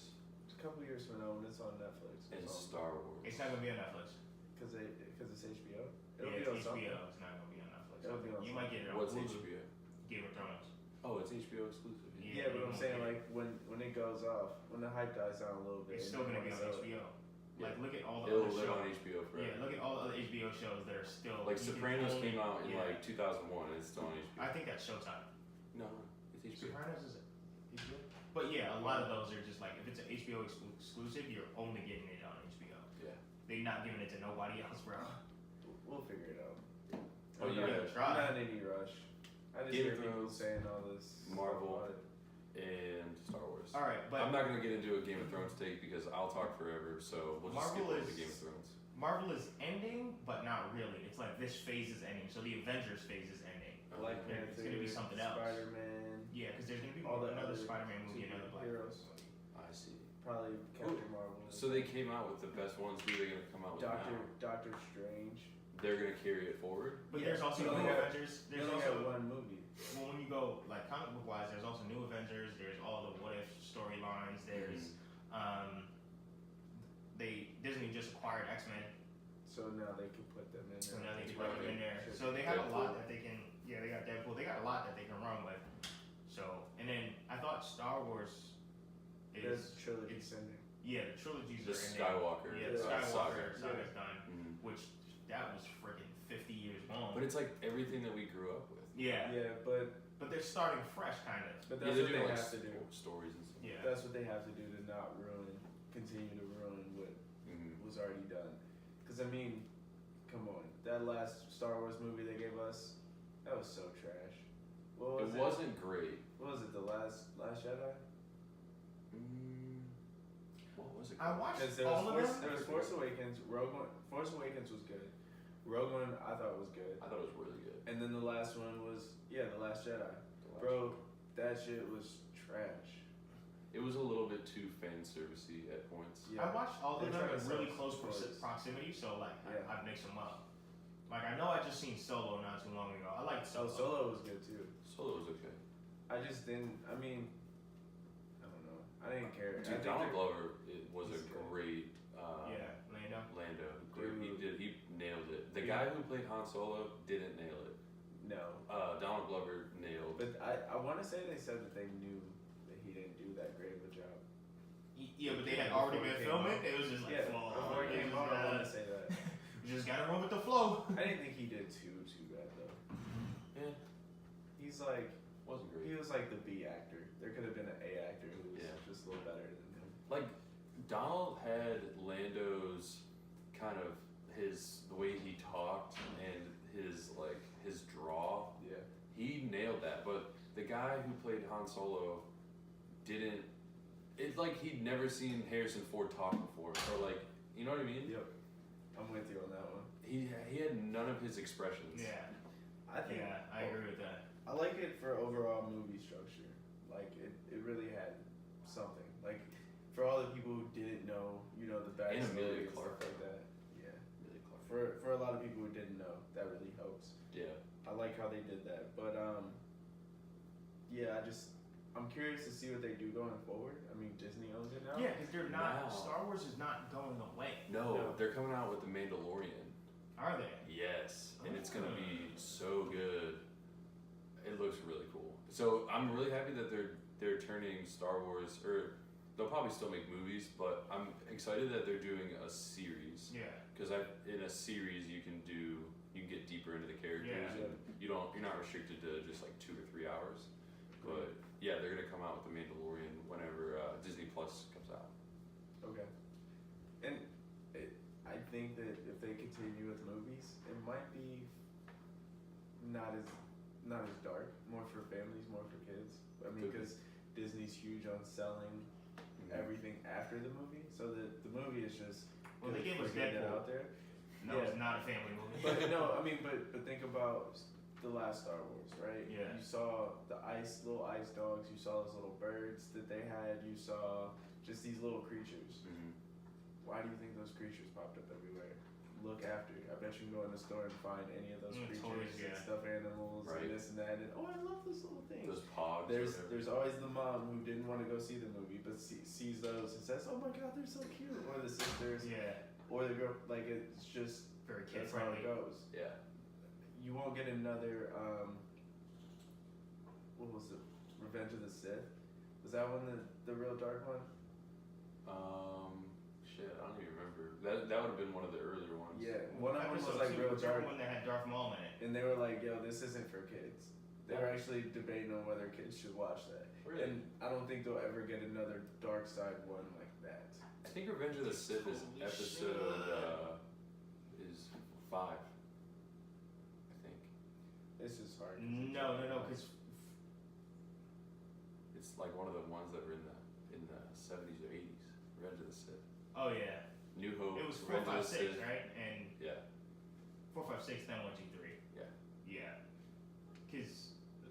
a couple years from now when it's on Netflix. and It's on- Star Wars. It's not gonna be on Netflix. Because it's HBO. Yeah, It'll be it's on something. HBO. It's not gonna be on Netflix. It'll be on You might get it on What's Hulu. HBO? Game of Thrones. Oh, it's HBO exclusive. Yeah, Yeah, but you I'm won't saying get like when it goes off, when the hype dies down a little bit, It's and still gonna be everyone on says, HBO. Yeah. Like, look at all the It'll other live on shows. HBO forever. Yeah, look at all the other HBO shows that are still. Like you can Sopranos only- came out in yeah. like 2001 and it's still on HBO. I think that's Showtime. No, it's HBO. Sopranos is HBO. But yeah, a lot of those are just like if it's an HBO exclusive, you're only getting it on HBO. Yeah. They're not giving it to nobody else, bro. We'll figure it out. Oh, I'm yeah. not in any rush. I just Game hear of people Thrones, saying all this. Marvel. about it. And Star Wars. All right, but I'm not gonna get into a Game of Thrones take because I'll talk forever. So we'll just skip Marvel over to is- Game of Thrones. Marvel is ending, but not really. It's like this phase is ending, so the Avengers phase is ending. Black Okay. Panther, It's gonna be something else. Spider-Man, Yeah, because there's gonna be All the another other Spider-Man movie, another Black Panther superheroes. movie. I see. probably Captain Marvel. So they came out with the best ones. Who are they gonna come out with Doctor now? Strange. They're gonna carry it forward. But Yeah, there's also they new only have- Avengers. They There's only had also one movie. well, when you go like comic book wise, there's also new Avengers. There's all the what if storylines. There's Disney just acquired X-Men, So now they can put them in. so there. now they can Right. put them in there. Should So be they have a Deadpool. lot that they can. Yeah, they got Deadpool. They got a lot that they can run with. So and then I thought Star Wars There's is trilogies ending. yeah the trilogies The are ending. Skywalker. Yeah, the Yeah. Skywalker saga. saga's done, Mhm. which that was freaking 50 years long. But it's like everything that we grew up with. yeah, Yeah, but but they're starting fresh, kind of. but Yeah, that's they're what doing they like have to do. stories and stuff. Yeah. That's what they have to do to not continue to ruin what Mhm. was already done. Because I mean, come on, that last Star Wars movie they gave us, that was so trash. What was It wasn't great. What was it? The last Jedi? What was it? I watched Because there all of was them. there was Force Awakens. Force Awakens was good. Rogue One I thought was good. I thought it was really good. And then the last one was the Last Jedi. Bro, that shit was trash. It was a little bit too fan servicey at points. Yeah. I watched all of They them try to in really sell close stories. proximity, so like Yeah. I mix them up. Like I know I just seen Solo not too long ago. I liked So Solo. Solo was good too. Solo was okay. I just didn't. I mean, I don't know. I didn't care. I Dude, think Donald they're- Glover was he's a good. great Yeah, Lando. Lando. Dude. He nailed it. The Yeah. guy who played Han Solo didn't nail it. No, Donald Glover nailed. but I want to say they said that they knew that he didn't do that great of a job. Yeah, but they had Before already it been came filming. out. It was just like, Yeah, flow. before it You came just out, I gotta- want to say that. You just gotta run with the flow. I didn't think he did too bad though. Yeah, He's like wasn't great. he was like the B actor. There could have been an A actor who was Yeah. just a little better than him. Like Donald had Lando's kind of the way he talked and his draw. Yeah. He nailed that, but the guy who played Han Solo didn't. It's like he'd never seen Harrison Ford talk before, or like, you know what I mean? Yep. I'm with you on that one. He had none of his expressions. Yeah, I think yeah, I agree with that. I like it for overall movie structure. Like it really had something. Like for all the people who didn't know, you know, the backstory Amelia and Clarke. stuff like that. Yeah. Really Clark. For a lot of people who didn't know, that really helps. Yeah. I like how they did that, but yeah, I'm curious to see what they do going forward. I mean, Disney owns it now. Yeah, because they're not. Now. Star Wars is not going away. No, No. they're coming out with the Mandalorian. Are they? Yes, and it's gonna be so good. It looks really cool. So I'm really happy that they're turning Star Wars, or they'll probably still make movies, but I'm excited that they're doing a series. Yeah. Because in a series you can get deeper into the characters, Yeah. and you're not restricted to just like 2 or 3 hours. But yeah, they're gonna come out with the Mandalorian whenever Disney Plus comes out. Okay. And I think that if they continue with movies, it might be not as dark, more for families, more for kids. I mean, Could be. because Disney's huge on selling everything after the movie, so the movie is just Well, they good gave us for getting it Deadpool. out there. No, Yeah. it's not a family movie. But no, I mean, but think about the last Star Wars, right? Yeah. You saw the little ice dogs. You saw those little birds that they had. You saw just these little creatures. Mm-hmm. Why do you think those creatures popped up everywhere? Look after. I bet you can go in the store and find any of those creatures toys, and yeah. stuffed animals Right. and this and that. And I love those little things. Those pogs. or whatever. There's always the mom who didn't want to go see the movie but sees those and says, "Oh my God, they're so cute." Or the sisters, Yeah. or the girl. Like it's just Very kid that's how friendly. it goes. Yeah. You won't get another. What was it? Revenge of the Sith. Was that one the real dark one? Shit, I don't even remember. That would have been one of the earlier ones. Yeah, one of them was Episode like 2, real whichever dark, one that had Darth Maul in it. and they were like, "Yo, this isn't for kids." They were actually debating on whether kids should watch that. Really? And I don't think they'll ever get another dark side one like that. I think Revenge of the Sith is Holy episode is 5. I think It's just hard. No, because it's like one of the ones that were in the 70s or 80s. Revenge of the Sith. oh yeah, New Hope. it was 4, Revenge 5, of the 6, Sith. right? And Yeah. 4, 5, 6, then 1, 2, 3. Yeah. Yeah. Because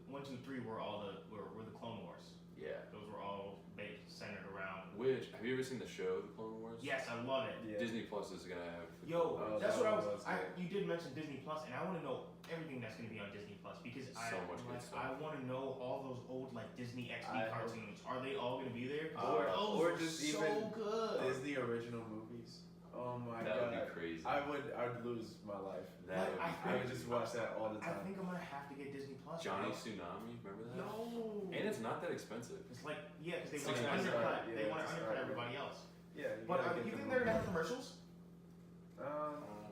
1, 2, 3 were all were the Clone Wars. Yeah. Those were all based centered around. Which have you ever seen the show The Clone Wars? Yes, I love it. Yeah. Disney Plus is gonna have. the Yo, Clone Wars. that's that what I one was. was good. You did mention Disney Plus, and I want to know everything that's going to be on Disney Plus because So much good stuff. I want to know all those old like Disney XD I hope- cartoons. Are they all going to be there? Or Those were just so even good. Disney original movies. Oh my That God. would be crazy. I'd lose my life. That would be I I would crazy. just watch that all the I time. think I'm gonna have to get Disney Plus. Johnny bro. Tsunami, remember that? Yo. And it's not that expensive. It's like because they want to 69 undercut. start, They yeah, want to start, undercut yeah. everybody else. Yeah. But gotta get you them think they're on. gonna have commercials?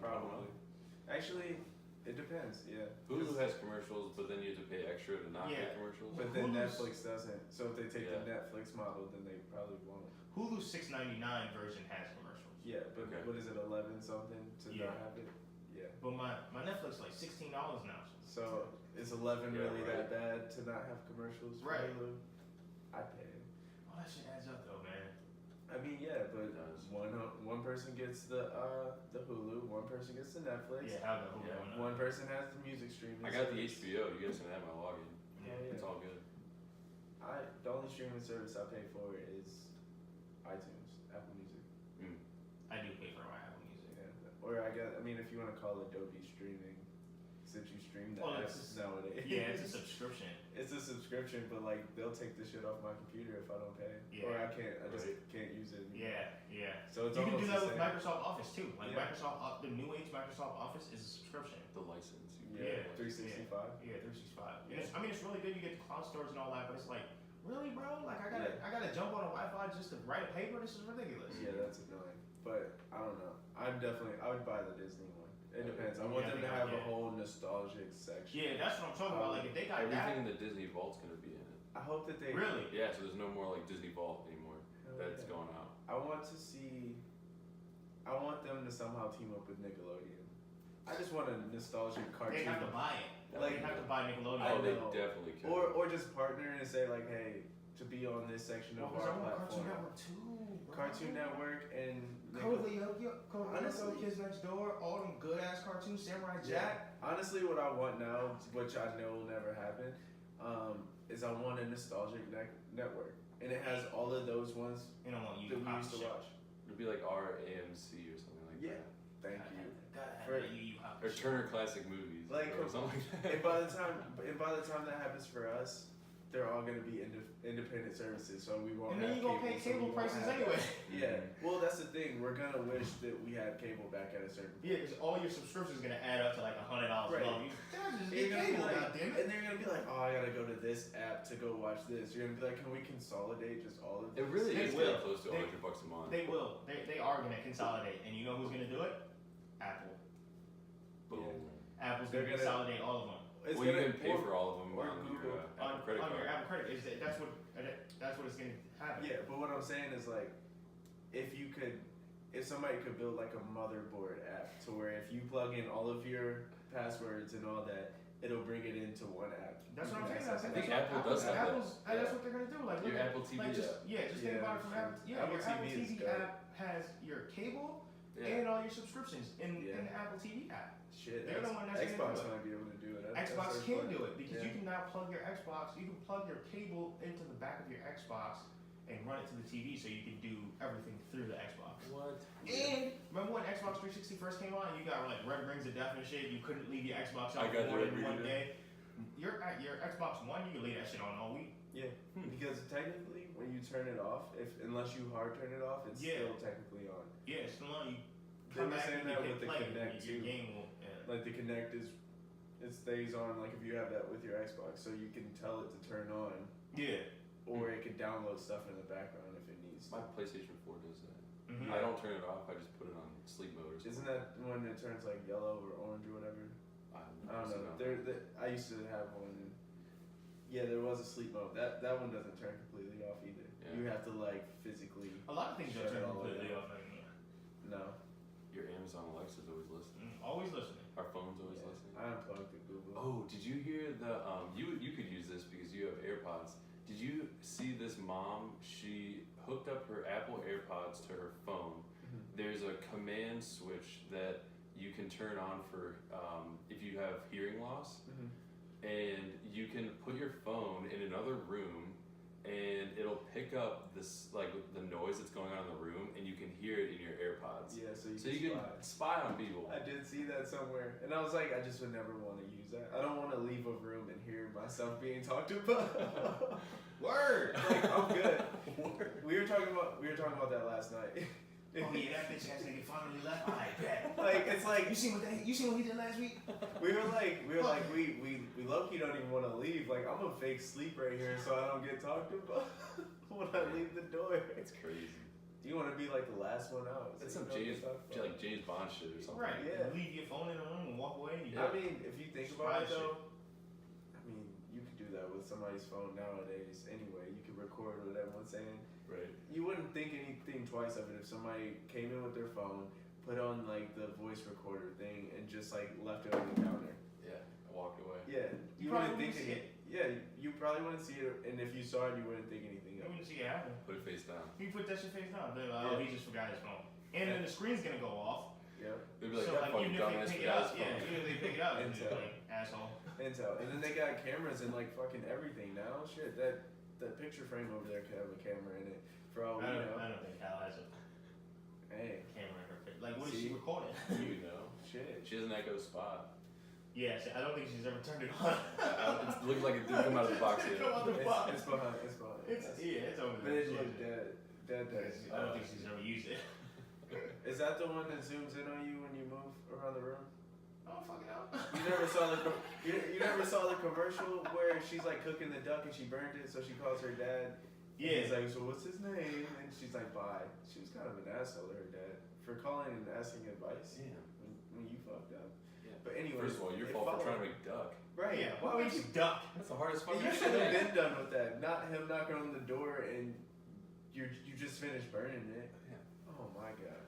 Probably. Actually, it depends. Yeah. Hulu has commercials, but then you have to pay extra to not Yeah. pay commercials. But then Hulu's- Netflix doesn't. So if they take Yeah. the Netflix model, then they probably won't. Hulu's $6.99 version has commercials. Yeah, but Okay. what is it, 11 something to Yeah. not have it? Yeah. But my Netflix is like $16 now. So is 11 Yeah, really right. that bad to not have commercials? for Right. Hulu? I'd pay it. All that shit adds up though, man. I mean, yeah, but It does. one person gets the Hulu, one person gets the Netflix, Yeah, how the Hulu Yeah. going up. one person has the music streaming. I got the service. HBO. You guys can have my login. Yeah, It's yeah. all good. The only streaming service I pay for is iTunes, Apple Music. I do pay for my Apple Music. Yeah. Or I mean, if you want to call it Adobe streaming, since you stream the Well, apps nowadays. Yeah, it's a subscription. It's a subscription, but like they'll take the shit off my computer if I don't pay. Or Yeah. I just Right. can't use it. anymore. Yeah. So it's You can almost do that the with same. Microsoft Office too. Like Yeah. the new age Microsoft Office is a subscription. The license. Yeah, Yeah. 365. Yeah, 365. Yeah. I mean, it's really good. You get the cloud storage and all that, but it's like, really, bro? Like, I gotta jump on a Wi-Fi just to write a paper. This is ridiculous. Yeah, that's annoying. But I don't know. I would buy the Disney one. It depends. I want Yeah, them to yeah, have a yeah. whole nostalgic section. Yeah, that's what I'm talking about. Like, if they got Everything in the Disney Vault's gonna be in it. I hope that they that, really. Yeah, so there's no more like Disney Vault anymore. Hell That's yeah. going out. I want them to somehow team up with Nickelodeon. I just want a nostalgic cartoon. They have to buy it. Like- they have to buy Nickelodeon. I Oh, they know. definitely could. Or just partner and say like, hey, to be on this section of Well, 'cause our I want platform. Cartoon Network too. Bro. Cartoon Network and Code Lyoko, Honestly- Kids Next Door, all them good ass cartoons, Samurai Jack. Honestly, what I want now, which I know will never happen, is I want a nostalgic network. and it has all of those ones You don't want you that we used to watch. It'd be like RAMC or something like Yeah. that. Thank you. For Or Turner Classic Movies. Like, or something like that. And by the time that happens for us, they're all gonna be independent services, so we won't. And then have you gonna pay so we cable won't prices have anyway. that. Yeah. Well, that's the thing. We're gonna wish that we had cable back at a certain point. Yeah, because all your subscriptions gonna add up to like $100 Right. a month. Just You're get gonna be cable, like, goddammit. and they're gonna be like, oh, I gotta go to this app to go watch this. You're gonna be like, can we consolidate just all of this? It really They is will. getting close to They- $100 a month. They will. They are gonna consolidate, and you know who's gonna do it? Apple. Boom. Apple's They're gonna gonna- consolidate all of them. It's Well, you gonna- can pay for all of them or on Google. your Apple credit on card. your Apple credit. That's what it's gonna happen. Yeah, but what I'm saying is like, if somebody could build like a motherboard app to where if you plug in all of your passwords and all that, it'll bring it into one app. That's You what I'm can saying. access I it. think That's Apple what does have that. That's what they're gonna do. Like Your look at- Apple TV like just app. just think Yeah, about it from true. Apple. Yeah, Apple your Apple TV is TV good. app has your cable Yeah. and all your subscriptions in Yeah. the Apple TV app. Shit, They're the one that's gonna Xbox do it. might be able to do it. Xbox That's can their do point. it because Yeah. you can now plug your Xbox. You can plug your cable into the back of your Xbox and run it to the TV, so you can do everything through the Xbox. What? And remember when Xbox 360 first came out and you got like red rings of death and shit? You couldn't leave your Xbox I on got for more the than red one ring, day. Your Xbox One, you can leave that shit on all week. Yeah, because technically, when you turn it off, unless you hard turn it off, it's Yeah. still technically on. Yeah, it's still on. You They come were back saying and you that can with the play. Kinect Your too. game will. Yeah. Like the Kinect it stays on. Like if you have that with your Xbox, so you can tell it to turn on, Yeah. or it can download stuff in the background if it needs. My PlayStation 4 does that. Mhm. I don't turn it off. I just put it on sleep mode or something. Isn't that when it turns like yellow or orange or whatever? I don't know. I used to have one. And yeah, there was a sleep mode. That one doesn't turn completely off either. Yeah. You have to like physically. A lot of things don't Shut turn it all the way completely down. off anymore. No, Your Amazon Alexa's always listening. Always listening. Our phone's always yeah. listening. I unplugged the Google. Oh, did you hear the you could use this because you have AirPods. Did you see this mom? She hooked up her Apple AirPods to her phone. Mhm. There's a command switch that you can turn on for if you have hearing loss, Mhm. and you can put your phone in another room, and it'll pick up this like the noise that's going on in the room, and you can hear it in your AirPods. Yeah, so So you can spy on people. I did see that somewhere, and I was like, I just would never want to use that. I don't want to leave a room and hear myself being talked about. Word. Like I'm good. We were talking about that last night. Oh yeah, that bitch ass nigga finally left. I bet. Like it's like You seen what he did last week? we low key don't even want to leave. Like I'm a fake sleep right here, so I don't get talked about when I leave the door. It's crazy. You want to be like the last one out. It's so some you don't get talked about. like James Bond shit or something. Right. Yeah. Leave your phone in the room and walk away. And you I mean, if you think about it Spy though, I mean, you could do that with somebody's phone nowadays anyway. You could record what everyone's saying. Right. You wouldn't think anything twice of it if somebody came in with their phone, put on like the voice recorder thing, and just like left it on the counter. Yeah. I walked away. Yeah, You wouldn't probably think wouldn't see any. Yeah, you probably wouldn't see it, and if you saw it, you wouldn't think anything I of it. wouldn't see it happen. Put it face down. You put that shit face down. They're like, oh, Yeah. he just forgot his phone. And then the screen's gonna go off. Yeah, They'd be like, So that like fucking even if dumbass they pick it forgot up, his yeah, phone. even if they pick it up, it's Intel. like asshole. Intel, and then they got cameras in like fucking everything now. Shit, that picture frame over there could have a camera in it. For all we I know. don't think Al has a Hey, camera in her face. Like, what is See? she recording? You know. shit. She has an Echo Spot. Yeah, I don't think she's ever turned it on. It looked like it didn't come out of the box yet. Come out of the box. It's behind. It's behind. It's over But there. it looked dead. I don't think she's ever used it. Is that the one that zooms in on you when you move around the room? Oh, fuck it out. You never saw you never saw the commercial where she's like cooking the duck and she burned it, so she calls her dad. Yeah. He's like, so what's his name? And she's like, bye. She was kind of an asshole to her dad for calling and asking advice Yeah. when you fucked up. Yeah. But anyway, First of all, your fault for trying to make duck. Right. Yeah, why would you duck? That's the hardest fucking You shit. should have been done with that. Not him knocking on the door and you just finished burning it. Yeah. Oh my god.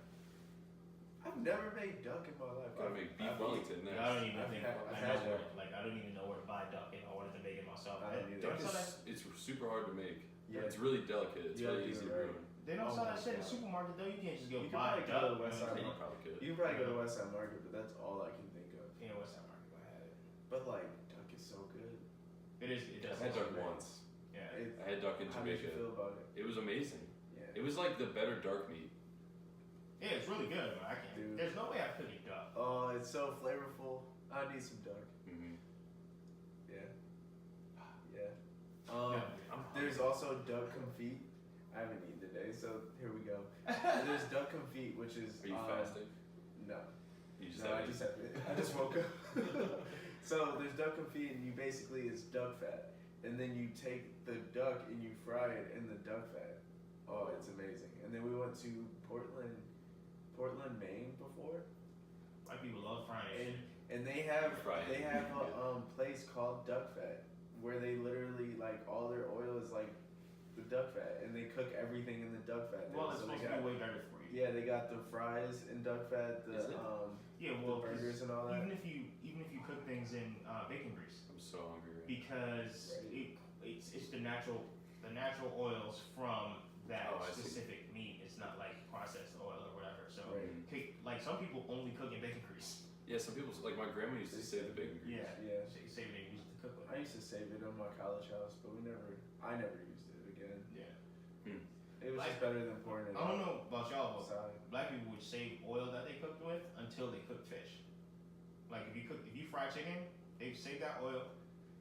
I've never made duck in my life. Gotta make beef Wellington next. I don't even think I've I had know that. I don't even know where to buy duck if I wanted to make it myself. I don't either. Don't sell that. It's super hard to make. Yeah. It's really delicate. It's You gotta really do easy it to right. ruin. They don't Oh sell my that shit in the God. supermarket though. You can't just go You can buy probably duck. go to the West Side You Market. probably could. You can probably go to West Side Market, but that's all I can think of. Yeah, West Side Market. I had it. But like duck is so good. It is. It does. I had taste duck great. once. Yeah. I had duck in How did you Jamaica. feel about it? It was amazing. Yeah. It was like the better dark meat. Yeah, it's really good. But I can't. Dude. There's no way I could eat duck. Oh, it's so flavorful. I need some duck. Mm-hmm. Yeah. Yeah. There's also duck confit. I haven't eaten today, so here we go. There's duck confit, which is. Are you fasting? No. You just No, have I just have it. I just woke up. So there's duck confit, and you basically it's duck fat, and then you take the duck and you fry it in the duck fat. Oh, it's amazing. And then we went to Portland, Maine before, White people love frying and shit. and they have Frying. a place called Duck Fat where they literally like all their oil is like the duck fat, and they cook everything in the duck fat. Well, it's So they supposed to got- be way better for you. Yeah, they got the fries in duck fat, Is it? Yeah, the well, 'cause burgers and all that. even if you cook things in bacon grease, I'm so hungry right because Right. it's the natural oils from that Oh, I see. specific meat. It's not like processed oil or whatever. So Right. like some people only cook in bacon grease. Yeah, some people, like my grandma used to say the bacon grease. Yeah, Yeah. So you save it and use it to cook with. I used to save it on my college house, but I never used it again. Yeah. It was Like- just better than pouring it I don't know about y'all, but outside. black people would save oil that they cooked with until they cook fish. Like if you fry chicken, they save that oil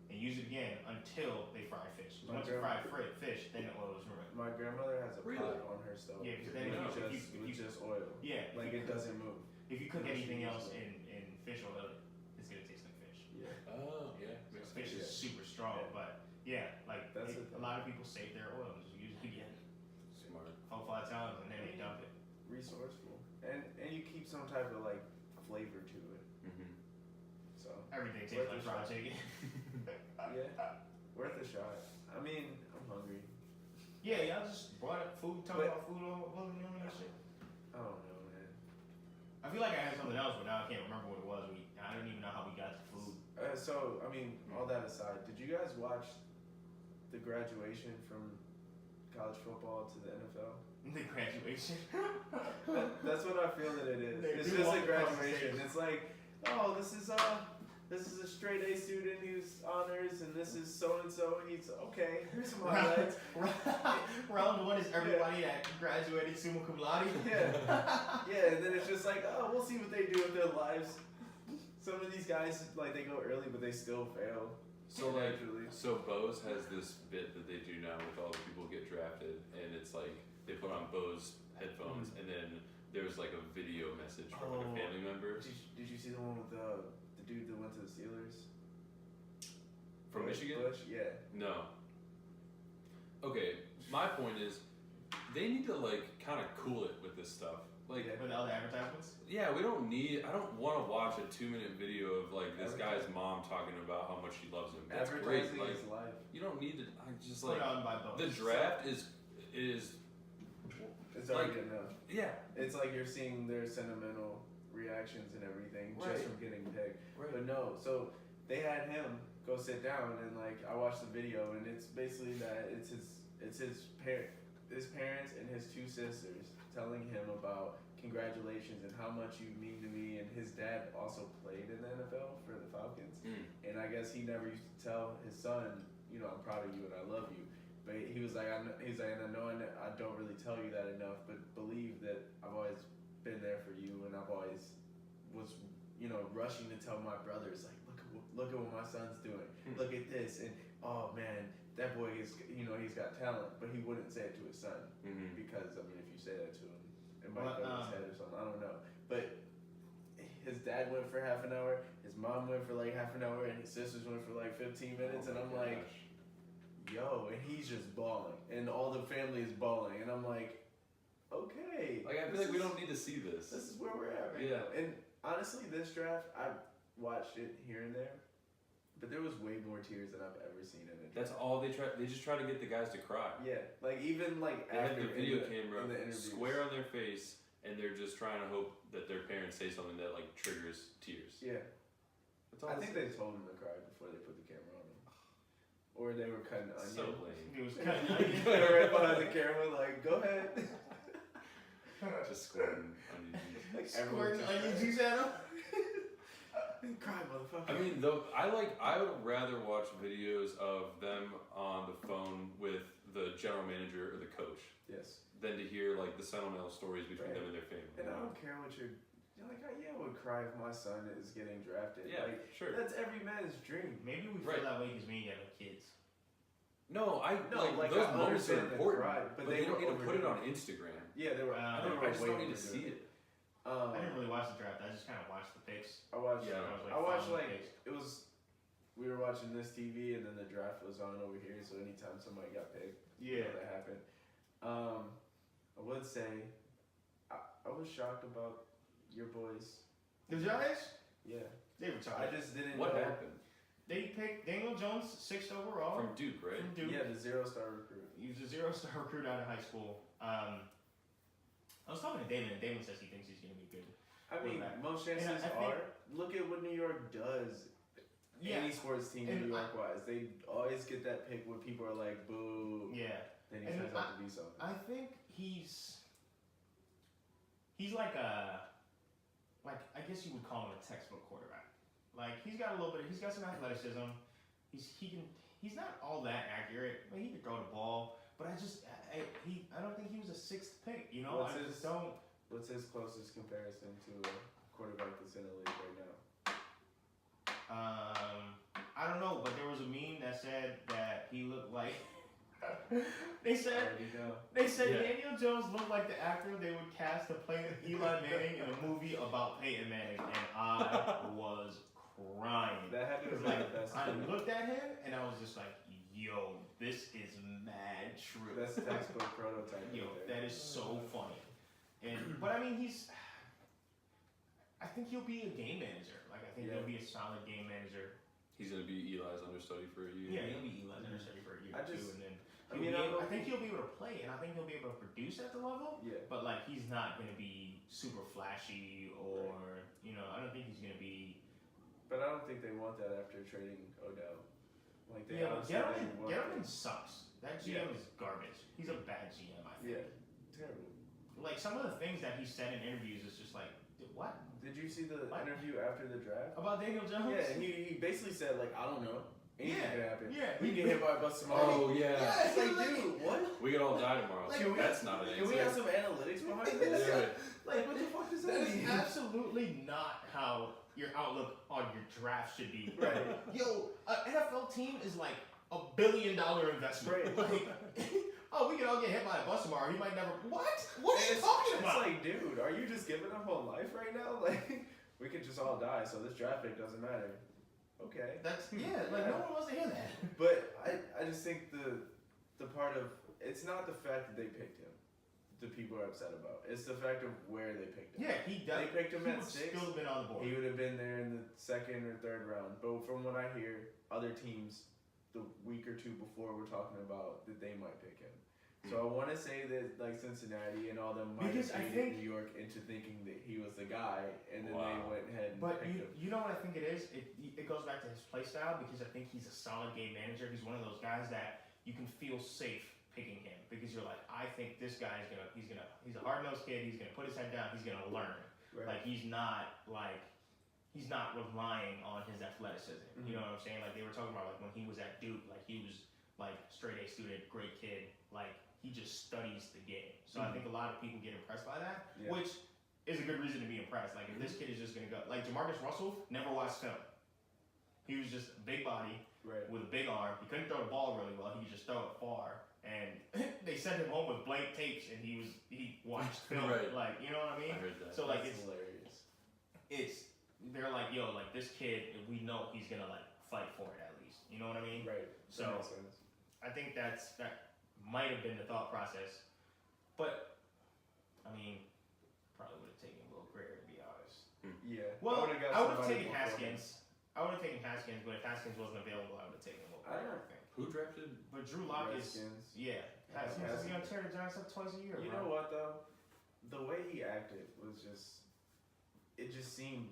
and use it again until they fry fish. 'Cause My once you fry grandma- fish, then the oil is ruined. My grandmother has a Really? pot on her stove. Yeah, because then with if you- just, if you- with just oil. Yeah. Like it doesn't move. If you cook Unless anything you use else it. in fish oil, it's gonna taste like fish. Yeah. Oh, yeah. So Makes fish sense. is super strong, Yeah. but yeah, like That's the a thing. lot of people save their oil and just use it again Smart. 4-5 times and then they dump it. Resourceful. And you keep some type of like flavor to it. Mm-hmm. So Everything tastes Worth like a fried shot. chicken. yeah, worth a shot. I mean, I'm hungry. Yeah, y'all just brought up food, talking But- about food all willy-nilly and shit. I don't know, man. I feel like I had something else, but now I can't remember what it was. I don't even know how we got to food. So I mean, all that aside, did you guys watch the graduation from college football to the NFL? The graduation. That's what I feel that it is. They It's do just walk a across the graduation. stage. It's like, oh, this is a straight A student who's honors, and this is so and so. He's okay. Here's some highlights. Round one is everybody that graduated summa cum laude. Yeah, yeah. And then it's just like, oh, we'll see what they do with their lives. Some of these guys like they go early, but they still fail. So like, naturally. so Bose has this bit that they do now with all the people who get drafted, and it's like they put on Bose headphones, and then there's like a video message from like a Oh. family member Did you see the one with the dude that went to the Steelers? from Michigan. Bush? Yeah. No. Okay, my point is, they need to like kind of cool it with this stuff. Like, Yeah. With other advertisements. yeah, we don't need. I don't want to watch a 2-minute video of like this guy's mom talking about how much she loves him. That's great. Advertising Like, is life. you don't need to. I just Put like on by Bose. the draft is It's like- already enough. yeah. It's like you're seeing their sentimental reactions and everything Right. just from getting picked. Right. But no, so they had him go sit down and like I watched the video and it's basically that it's his parents and his 2 sisters telling him about congratulations and how much you mean to me, and his dad also played in the NFL for the Falcons. And I guess he never used to tell his son, you know, I'm proud of you and I love you. But he was like, and I know I don't really tell you that enough, but believe that I've always been there for you, and I've always was, you know, rushing to tell my brothers, like, look at what my son's doing. Look at this, and oh man, that boy is, you know, he's got talent. But he wouldn't say it to his son because I mean, if you say that to him, it might go to his head or something. I don't know. But his dad went for half an hour, his mom went for like half an hour, and his sisters went for like 15 minutes, and I'm like, yo, and he's just bawling, and all the family is bawling, and I'm like, okay. Like, I feel like we don't need to see this. This is where we're at right Yeah. now. And honestly, this draft, I watched it here and there, but there was way more tears than I've ever seen in it. That's all they try. They just try to get the guys to cry. Yeah, like even like They have after the video in camera in the interviews. square on their face, and they're just trying to hope that their parents say something that like triggers tears. Yeah, That's all I this think they is. told him to cry before they put the camera on him, or they were cutting onion. So lame. It was kind of They were right behind the camera, like, go ahead. Just squirting onion juice. Like everyone squirting just onion cried. juice at him. Cry, motherfucker. I mean, I would rather watch videos of them on the phone with the general manager or the coach Yes. than to hear like the sentimental stories between them and their family. And I don't care what you're like. I would cry if my son is getting drafted. Yeah, like, sure. That's every man's dream. Maybe we feel that way because we ain't got no kids. No, like those I moments are understand the important, cry, but they don't need to put it on Instagram. Yeah, they were. I just don't need to see it. I didn't really watch the draft. I just kind of watched the picks. I watched. Yeah. I watched like it was. We were watching this TV, and then the draft was on over here. So anytime somebody got picked, that happened. I would say, I was shocked about your boys. The Giants? Yeah. They were I just didn't What know. happened? They picked Daniel Jones 6th overall. From Duke, right? From Duke. Yeah, the 0-star recruit. He was a 0-star recruit out of high school. I was talking to Damon, and Damon says he thinks he's going to be good. I mean, most chances I think- are. Look at what New York does. Any sports team New York wise, they always get that pick where people are like, "Boo." Yeah. Then he turns out to be something. I think he's like I guess you would call him a textbook quarterback. Like he's got some athleticism. He's not all that accurate. I mean, he can throw the ball, but I don't think he was a 6th pick. You know, What's his closest comparison to a quarterback that's in the league right now? I don't know, but there was a meme that said that he looked like. They said Daniel Jones looked like the actor they would cast to play Eli Manning in a movie about Peyton Manning, and I was crying. That had to be Like, the best. I looked at him and I was just like, "Yo, this is mad true." That's textbook prototype. Yo, right that there. is so funny. But I mean, I think he'll be a game manager. Like I think he'll be a solid game manager. He's gonna be Eli's understudy for a year. Yeah, he'll be Eli's understudy for a year or two, and then I think he'll be able to play, and I think he'll be able to produce at the level. Yeah. But like, he's not gonna be super flashy, or I don't think he's gonna be. But I don't think they want that after trading Odell. Like they But honestly didn't want Gettleman it. sucks. That GM is garbage. He's a bad GM, I think. Yeah, terrible. Like some of the things that he said in interviews is just like, what? Did you see the What? interview after the draft? About Daniel Jones? Yeah, and he basically said like, I don't know. Anything could happen. Yeah. We get hit by a bus tomorrow. Oh yeah. Yeah, it's like, dude, what? We could all die tomorrow. Like, That's not an Can we have answer. some analytics behind this? Yeah. Like, what the fuck does that That is mean? absolutely not how your outlook on your draft should be. Right. Yo, an NFL team is like $1 billion investment. Right. Like, we can all get hit by a bus tomorrow. He might never. What? What are you It's talking about? like, dude, are you just giving up on life right now? Like, we could just all die, so this draft pick doesn't matter. Okay. Like no one wants to hear that. But I just think the part of it's not the fact that they picked him. The people are upset about. It's the fact of where they picked him. Yeah, he does. They picked him he at would 6. Still been on the board. He would have been there in the 2nd or 3rd round. But from what I hear, other teams the week or two before were talking about that they might pick him. So I want to say that like Cincinnati and all them might have baited New York into thinking that he was the guy, and then they went ahead and picked him. You know what I think it is? It goes back to his play style, because I think he's a solid game manager. He's one of those guys that you can feel safe picking him, because you're like, I think this guy he's a hard nosed kid. He's gonna put his head down. He's gonna learn. Right. Like he's not relying on his athleticism. Mm-hmm. You know what I'm saying? Like they were talking about like when he was at Duke, like he was like straight A student, great kid. Like he just studies the game. So I think a lot of people get impressed by that, which is a good reason to be impressed. Like if this kid is just gonna go, like Jamarcus Russell never watched film. He was just a big body with a big arm. He couldn't throw the ball really well. He could just throw it far. And they sent him home with blank tapes, and he watched film. Right. Like you know what I mean? I heard that. So like That's hilarious. they're like, yo, like this kid, we know he's gonna like fight for it at least. You know what I mean? Right. So That makes sense. I think that might have been the thought process, but I mean, probably would have taken Will Greer to be honest. Yeah. Well, would've got I would have somebody taken before him. Haskins. I would have taken Haskins, but if Haskins wasn't available, I would have taken Will Greer. I think. Who drafted? But Drew Lock is Redskins. Haskins is Haskins. gonna tear the Giants up twice a year. You bro. know what though? The way he acted was it just seemed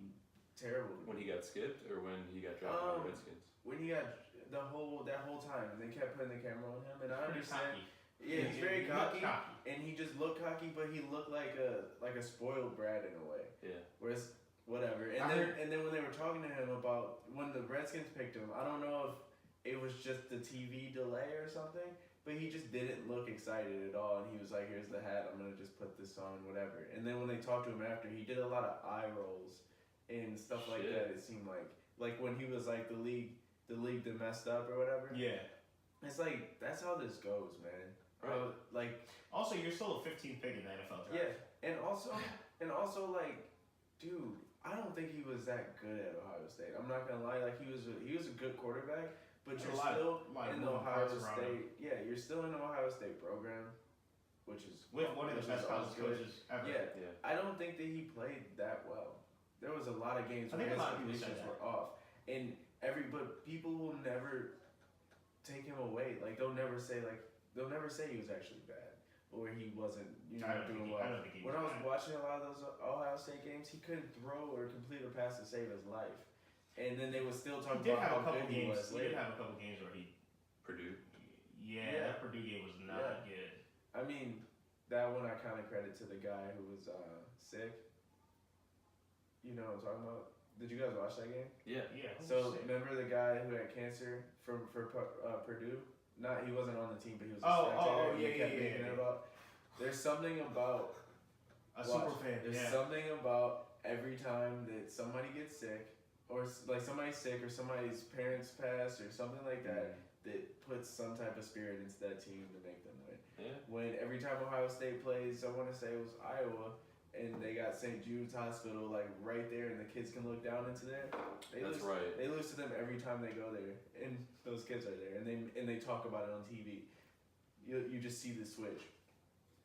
terrible. to me. When he got skipped, or when he got drafted by the Redskins? When he got that whole time, and they kept putting the camera on him, and I Pretty understand. cocky. Yeah, he's very He looked cocky, and he just looked cocky, but he looked like a spoiled brat in a way. Yeah. Whereas whatever. And then when they were talking to him about when the Redskins picked him, I don't know if it was just the TV delay or something, but he just didn't look excited at all. And he was like, "Here's the hat. I'm gonna just put this on, whatever." And then when they talked to him after, he did a lot of eye rolls and stuff like that. It seemed like when he was like the league that messed up or whatever. Yeah. It's like that's how this goes, man. Right. Like Also, you're still a 15th pick in the NFL draft. yeah, and also like, dude, I don't think he was that good at Ohio State. I'm not gonna lie, like he was a good quarterback, but you're still in the Ohio State. Yeah, you're still in the Ohio State program, which is with one of the best college coaches ever. Yeah, I don't think that he played that well. There was a lot of games where his conditions were off, and but people will never take him away. Like they'll never say he was actually bad or he wasn't doing well. When I was watching a lot of those Ohio State games, he couldn't throw or complete a pass to save his life. And then they would still talk about how good he was. He did have a couple games where he Purdue. Yeah, that Purdue game was not good. I mean, that one I kind of credit to the guy who was sick. You know what I'm talking about? Did you guys watch that game? Yeah. So remember the guy who had cancer for Purdue? He wasn't on the team, but he was a spectator. There's something about super fan. There's something about every time that somebody gets sick, or like somebody's sick, or somebody's parents pass, or something like that, that puts some type of spirit into that team to make them win. Yeah. When every time Ohio State plays, I want to say it was Iowa, and they got St. Jude's Hospital like right there, and the kids can look down into there. They lose to them every time they go there, and those kids are there, and they talk about it on TV. You just see the switch.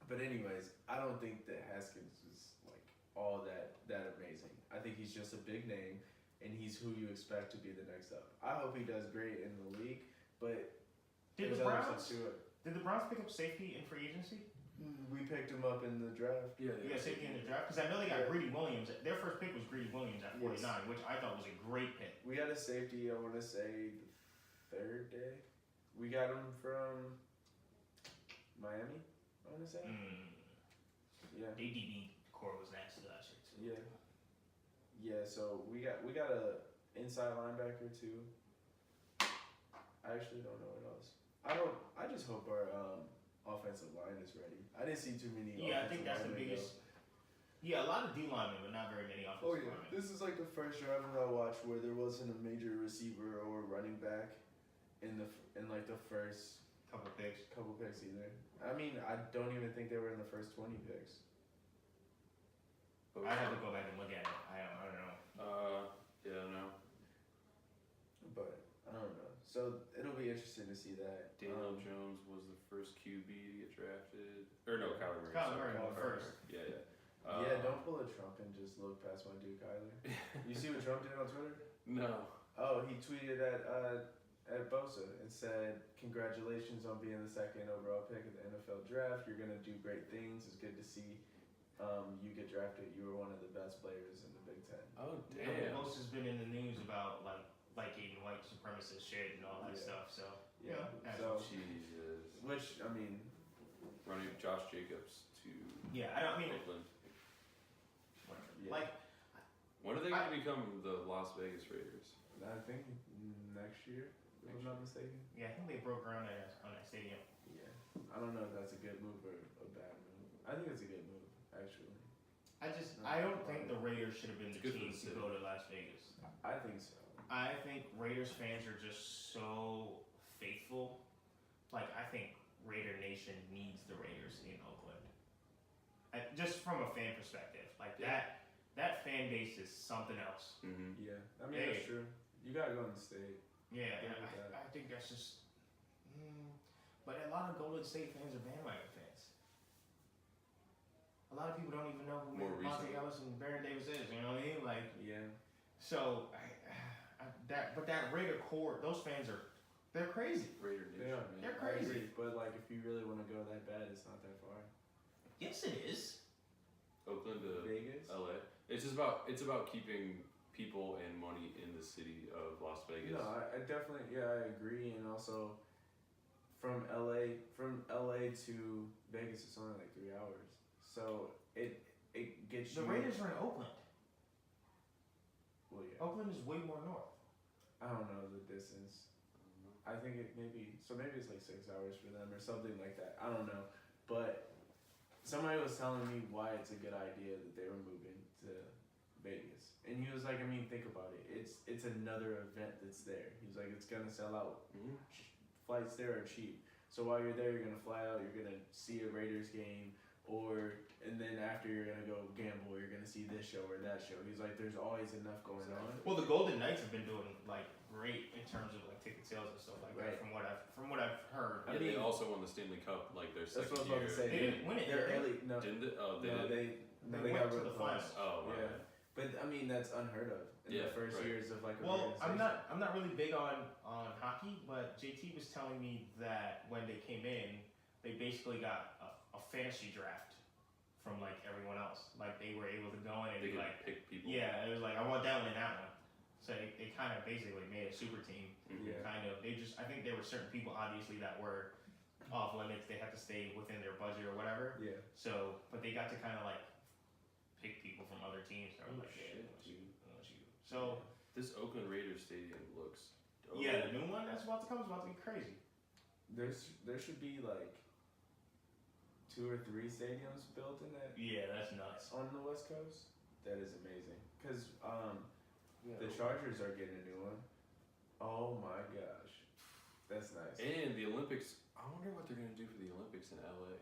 But anyways, I don't think that Haskins is like all that amazing. I think he's just a big name, and he's who you expect to be the next up. I hope he does great in the league, but did the Browns pick up safety in free agency? We picked him up in the draft. Yeah, safety in the draft because I know they got Greedy Williams. Their first pick was Greedy Williams at 49, which I thought was a great pick. We got a safety. I want to say the third day. We got him from Miami. I want to say. Yeah. The DB core was nasty last year too. Yeah. So we got a inside linebacker too. I actually don't know what else. I just hope our offensive line is ready. I didn't see too many. Yeah, I think that's the biggest. Yeah, a lot of D linemen, but not very many offensive linemen. This is like the first drive I watched where there wasn't a major receiver or running back in like the first couple picks either. I mean, I don't even think they were in the first 20 picks. I'd have to go back and look at it. I don't know. Yeah, I don't know. But I don't know. So it'll be interesting to see that. Daniel Jones was the first QB to get drafted. Or no, Kyler Murray. Kyler Murray went first. Yeah. Don't pull a Trump and just look past my dude, Kyler. You see what Trump did on Twitter? No. Oh, he tweeted at Bosa and said, "Congratulations on being the second overall pick of the NFL draft. You're gonna do great things. It's good to see you get drafted. You were one of the best players in the Big Ten." Oh damn. Yeah, Bosa's been in the news about like eating white supremacist shit and all that stuff. So Jesus. Which I mean, running Josh Jacobs to I don't mean Oakland. Whatever. Yeah. Like, when are they going to become the Las Vegas Raiders? I think next year, if I'm not mistaken. Yeah, I think they broke ground on that stadium. Yeah, I don't know if that's a good move or a bad move. I think it's a good move, actually. I don't think the Raiders should have been the team to go to Las Vegas. I think so. I think Raiders fans are just so faithful. Like, I think Raider Nation needs the Raiders in Oakland. Just from a fan perspective. Like, that fan base is something else. Mm-hmm. Yeah, I mean, that's true. You gotta go in the state. Yeah, I think that's just... but a lot of Golden State fans are bandwagon fans. A lot of people don't even know who Monte Ellis and Baron Davis is, you know what I mean? Like, so, but that Raider core, those fans they're crazy. Raider Nation. They're crazy. But like, if you really want to go that bad, it's not that far. Yes, it is. Oakland to Vegas, LA. It's about keeping people and money in the city of Las Vegas. No, I definitely, I agree, and also from LA to Vegas, it's only like 3 hours, so it gets the Raiders are in Oakland. Oakland is way more north. I don't know the distance. I think maybe it's like 6 hours for them or something like that. I don't know, but somebody was telling me why it's a good idea that they were moving to Vegas, and he was like, I mean, think about it. It's another event that's there. He's like, it's gonna sell out. Flights there are cheap, so while you're there, you're gonna fly out. You're gonna see a Raiders game, and then after you're gonna go gamble. You're gonna see this show or that show. He's like, there's always enough going on. Well, the Golden Knights have been doing like great in terms of like ticket sales and stuff like that. From what I've heard. Yeah, they also won the Stanley Cup like their That's second what I was about to say. year. They didn't win it. They're did early. No, Didn't they? Oh, they no, did. they went got to real the close. finals. Oh, right. Yeah. But I mean, that's unheard of in the first years of like a Well, I'm organization. not really big on hockey, but JT was telling me that when they came in, they basically got a fantasy draft from like everyone else. Like they were able to go in and They be could like, pick people. yeah, it was like I want that one and that one. So it kind of basically made a super team. Mhm. Yeah. Kind of. I think there were certain people obviously that were off limits. They had to stay within their budget or whatever. Yeah. So, but they got to kind of like pick people from other teams. So I was Oh, like, yeah, shit, I want you. So This Oakland Raiders stadium looks dope. yeah, the new one that's about to come is about to be crazy. There should be like 2 or 3 stadiums built in that Yeah, that's nuts. on the West Coast. That is amazing. Cause Yeah. the Chargers are getting a new one. Oh my gosh, that's nice. And the Olympics. I wonder what they're gonna do for the Olympics in LA.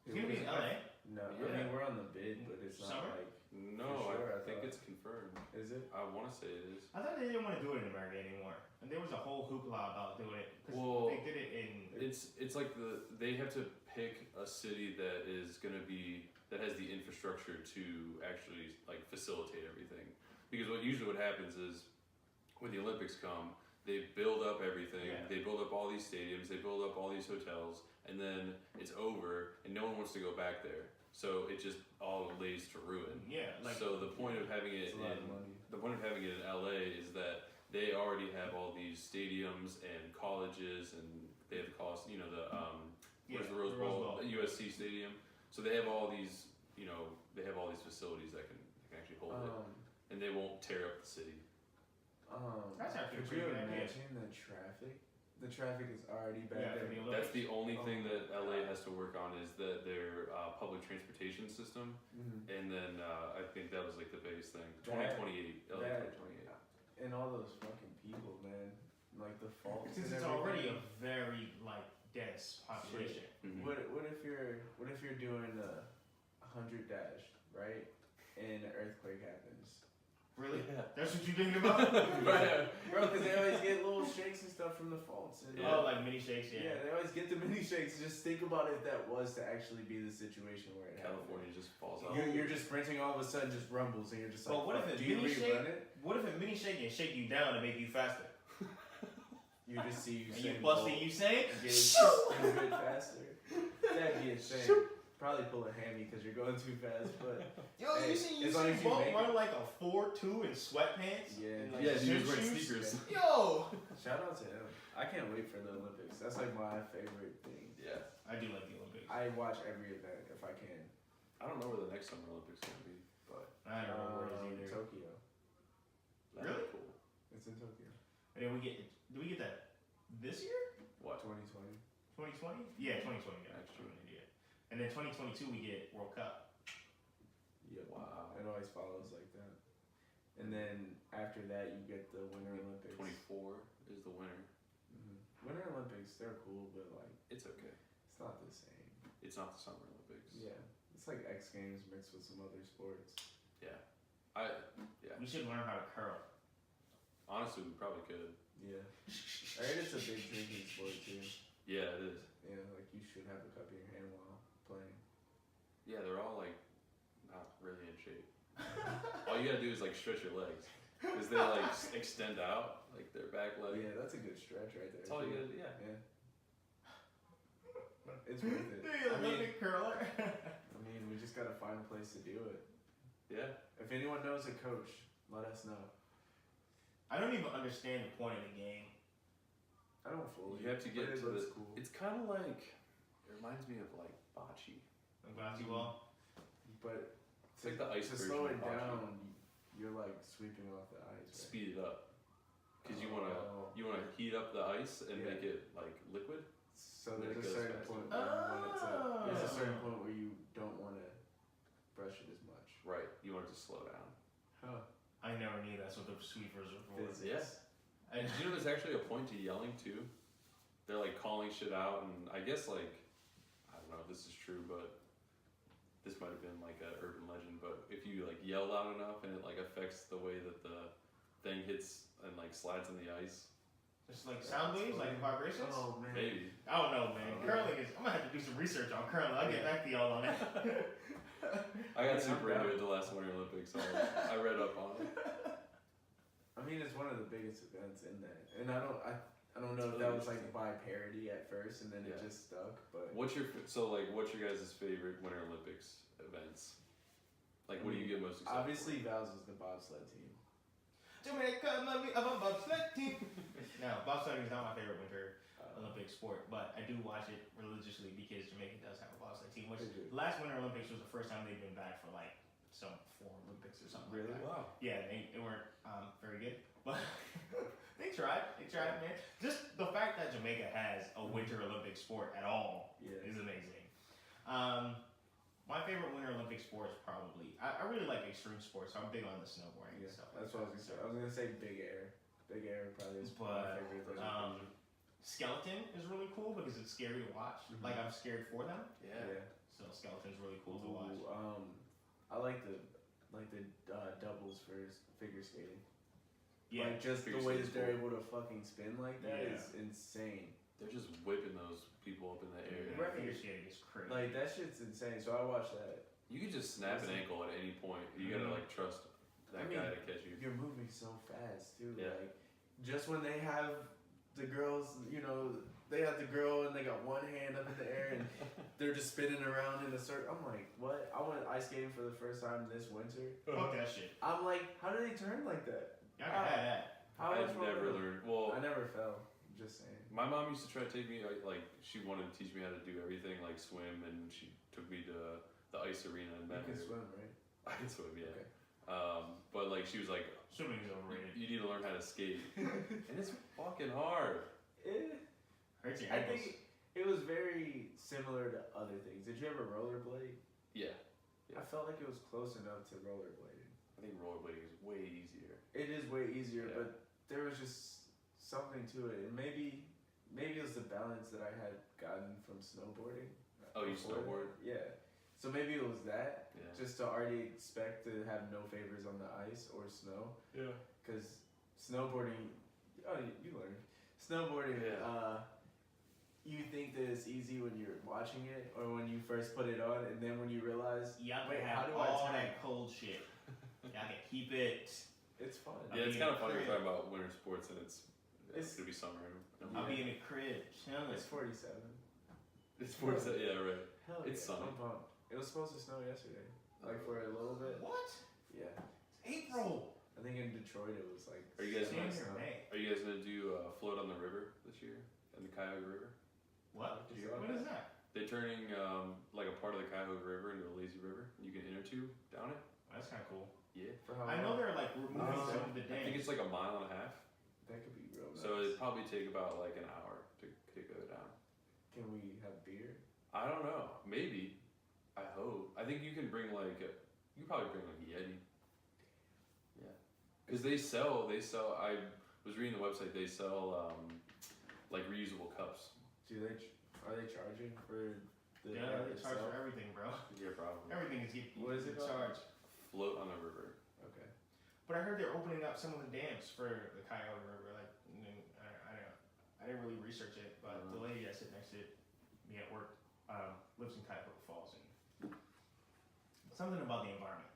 It's gonna be in LA. No, I Yeah. mean we're on the bid, but it's not Summer? like. No, For sure, I I think thought. it's confirmed. Is it? I want to say it is. I thought they didn't want to do it in America anymore, and there was a whole hoopla about doing it. 'Cause Well, they did it in. It's like they have to pick a city that is gonna be that has the infrastructure to actually like facilitate everything. Because what happens is when the Olympics come, they build up everything. Yeah. They build up all these stadiums. They build up all these hotels, and then it's over, and no one wants to go back there. So it just all lays to ruin. Yeah, like So the point of having it It's a lot of money. in LA is that they already have all these stadiums and colleges, and they have cost. You know where's the Rose Bowl? The USC Stadium. So they have all these. They have all these facilities that can actually hold it, and they won't tear up the city. That's actually a could pretty you good idea. imagine the traffic? The traffic is already bad Yeah, there. for the That's Olympics. the only thing Oh. that LA has to work on is that their public transportation system, Mhm. and then I think that was like the biggest thing. That- 2028, LA that- 2028. And all those fucking people, man. Like the faults Since and it's everything. already a very like dense population. Mhm. What if you're doing a 100 dash, right? And an earthquake happens. Really? Yeah. That's what you're thinking about? Yeah, bro, because they always get little shakes and stuff from the faults. And, Yeah. Oh, like mini shakes, yeah, they always get the mini shakes. Just think about if that was to actually be the situation where it California just falls off. happened. You're just sprinting, all of a sudden just rumbles, and you're just like, But what if fuck, it do you mini rerun shake? it? What if a mini shake can shake you down and make you faster? You just see And Usain you Bolt busting Usain? getting a bit faster. That'd be insane. Probably pull a hammy because you're going too fast, but Yo, Hey, you seen as long as Usain you Bolt make run like a 4.2 in sweatpants? Yeah. And, like, Yeah, he was gym wearing shoes? sneakers. Yo! shout out to him. I can't wait for the Olympics. That's like my favorite thing. Yeah. I do like the Olympics. I watch every event if I can. I don't know where the next Summer Olympics is gonna be, but I don't know where it is either. Tokyo. that'd Really? be cool. It's in Tokyo. And then do we get that this year? What? 2020. 2020? Yeah, 2020. Yeah, Next year. I'm an idiot. And then 2022 we get World Cup. Yep. Wow. It always follows like that. And then after that, you get the Winter Olympics. 24 is the winner. Mhm. Winter Olympics, they're cool, but like It's okay. it's not the same. It's not the Summer Olympics. Yeah, it's like X Games mixed with some other sports. Yeah. We should learn how to curl. Honestly, we probably could. Yeah, I heard it's a big drinking sport too. Yeah, it is. Yeah, like you should have a cup in your hand while playing. Yeah, they're all like not really in shape. All you gotta do is like stretch your legs, because they like extend out, like their back leg. Yeah, that's a good stretch right there. That's all you too. gotta do. Yeah. Yeah. It's worth it. The Olympic curler. I mean, we just gotta find a place to do it. Yeah. If anyone knows a coach, let us know. I don't even understand the point of the game. I don't fully. You have to get but it to looks the. cool. It's kind of like. It reminds me of like bocce. Like basketball. But It's like the ice to version slow of it bocce. down, you're like sweeping off the ice. Right? Speed it up. Because you Oh. wanna heat up the ice and Yeah. make it like liquid. So Then it there's a goes certain faster. point where you want it to, there's a certain Oh. point where you don't want to brush it as much. Right. You want it to slow down. Huh. I never knew that's what the sweepers are for. Physics. And did you know there's actually a point to yelling too? They're like calling shit out, and I guess like I don't know if this is true, but this might have been like an urban legend. But if you like yell loud enough and it like affects the way that the thing hits and like slides on the ice, Just like sound waves, like vibrations. Oh man. maybe. I don't know, man. Curling is. I'm gonna have to do some research on curling. I'll get back to y'all on that. I got Yeah, super I'm into it the last Winter Olympics, so I read up on it. I mean, it's one of the biggest events in that, and I don't know It's if really that was like interesting. by parody at first, and then it Yeah. just stuck. But What's your guys' favorite Winter Olympics events? Like, what do you get most excited obviously, Vals was the bobsled team. Jamaica, love me of a bobsled team. No, bobsledding is not my favorite winter Olympic sport, but I do watch it religiously because Jamaica does have a bobsled team. Which They do. last Winter Olympics was the first time they've been back for like some 4 Olympics or something. Really? Like that. Wow. Yeah, they weren't very good, but they tried. They tried, man. Just the fact that Jamaica has a Winter Olympic sport at all Yeah. is amazing. My favorite Winter Olympic sport is probably I really like extreme sports. So I'm big on the snowboarding Yeah, and stuff. that's what I was gonna say. I was gonna say big air. Big air probably is my But favorite. skeleton is really cool because it's scary to watch. Mhm. Like I'm scared for them, Yeah. so skeleton's really cool to watch. Ooh, I like the doubles for figure skating. Yeah, Like just the Figure way that skating's they're cool. able to fucking spin like that Yeah. is insane. They're just whipping those people up in the air. Right. figure skating is crazy. Like that shit's insane. So I watched that. You could just snap an ankle at any point. You gotta like trust that I mean, guy to catch you. You're moving so fast too. Yeah. Like just when they have the girls, you know, they have the girl and they got one hand up in the air and they're just spinning around in a circle. I'm like, what? I went ice skating for the first time this winter. Fuck that shit. I'm like, how do they turn like that? Y'all can have that. How I've much more never would- learned. Well, I never fell. Just saying. my mom used to try to take me, like, she wanted to teach me how to do everything, like swim, and she took me to the ice arena in You Baton can Rouge. swim, right? I can swim, yeah. Okay. But like, she was like, Swimming is overrated. you need to learn how to skate, and it's fucking hard. Hurts your I ankles. think it was very similar to other things. Did you ever rollerblade? Yeah, I felt like it was close enough to rollerblading. I think rollerblading is way easier. It is way easier, Yeah. but there was just something to it, and maybe it was the balance that I had gotten from snowboarding. Oh, you before that. snowboard? Yeah. So maybe it was that, Yeah. just to already expect to have no favors on the ice or snow, Yeah. because snowboarding, you learned. Snowboarding, Yeah. you think that it's easy when you're watching it or when you first put it on, and then when you realize, Y'all wait, can how have do I all turn? that cold shit. Y'all can keep it. It's fun. I'll Yeah, it's be kind in of funny the we're crib. talking about winter sports, and it's It's- gonna be summer. I'll be in the crib chilling. It's 47. It's 47. Yeah, right. Hell It's yeah, sunny. I'm pumped. It was supposed to snow yesterday, like for a little bit. What? Yeah, It's April. I think in Detroit it was like. Are you guys semi gonna- snow. May. Are you guys gonna do float on the river this year in the Cuyahoga River? What? Did you What like is that? They're turning like a part of the Cuyahoga River into a lazy river. You can inner tube down it. That's kind of cool. Yeah. For how I know long? they're like removing some of the I think dams. it's like a mile and a half. That could be real. So nice. it'd probably take about like an hour to go down. Can we have beer? I don't know. Maybe. I hope. I think you can bring like you can probably bring like a Yeti. Yeah. Because they sell. I was reading the website. They sell like reusable cups. Are they charging for the? Yeah, they charge itself? for everything, bro. Yeah, probably. Everything is getting What is it called? charged. Float on the river. Okay. But I heard they're opening up some of the dams for the Cuyahoga River. Like, I don't know. I didn't really research it, but the lady that sit next to me at work lives in Cuyahoga Falls, and something about the environment.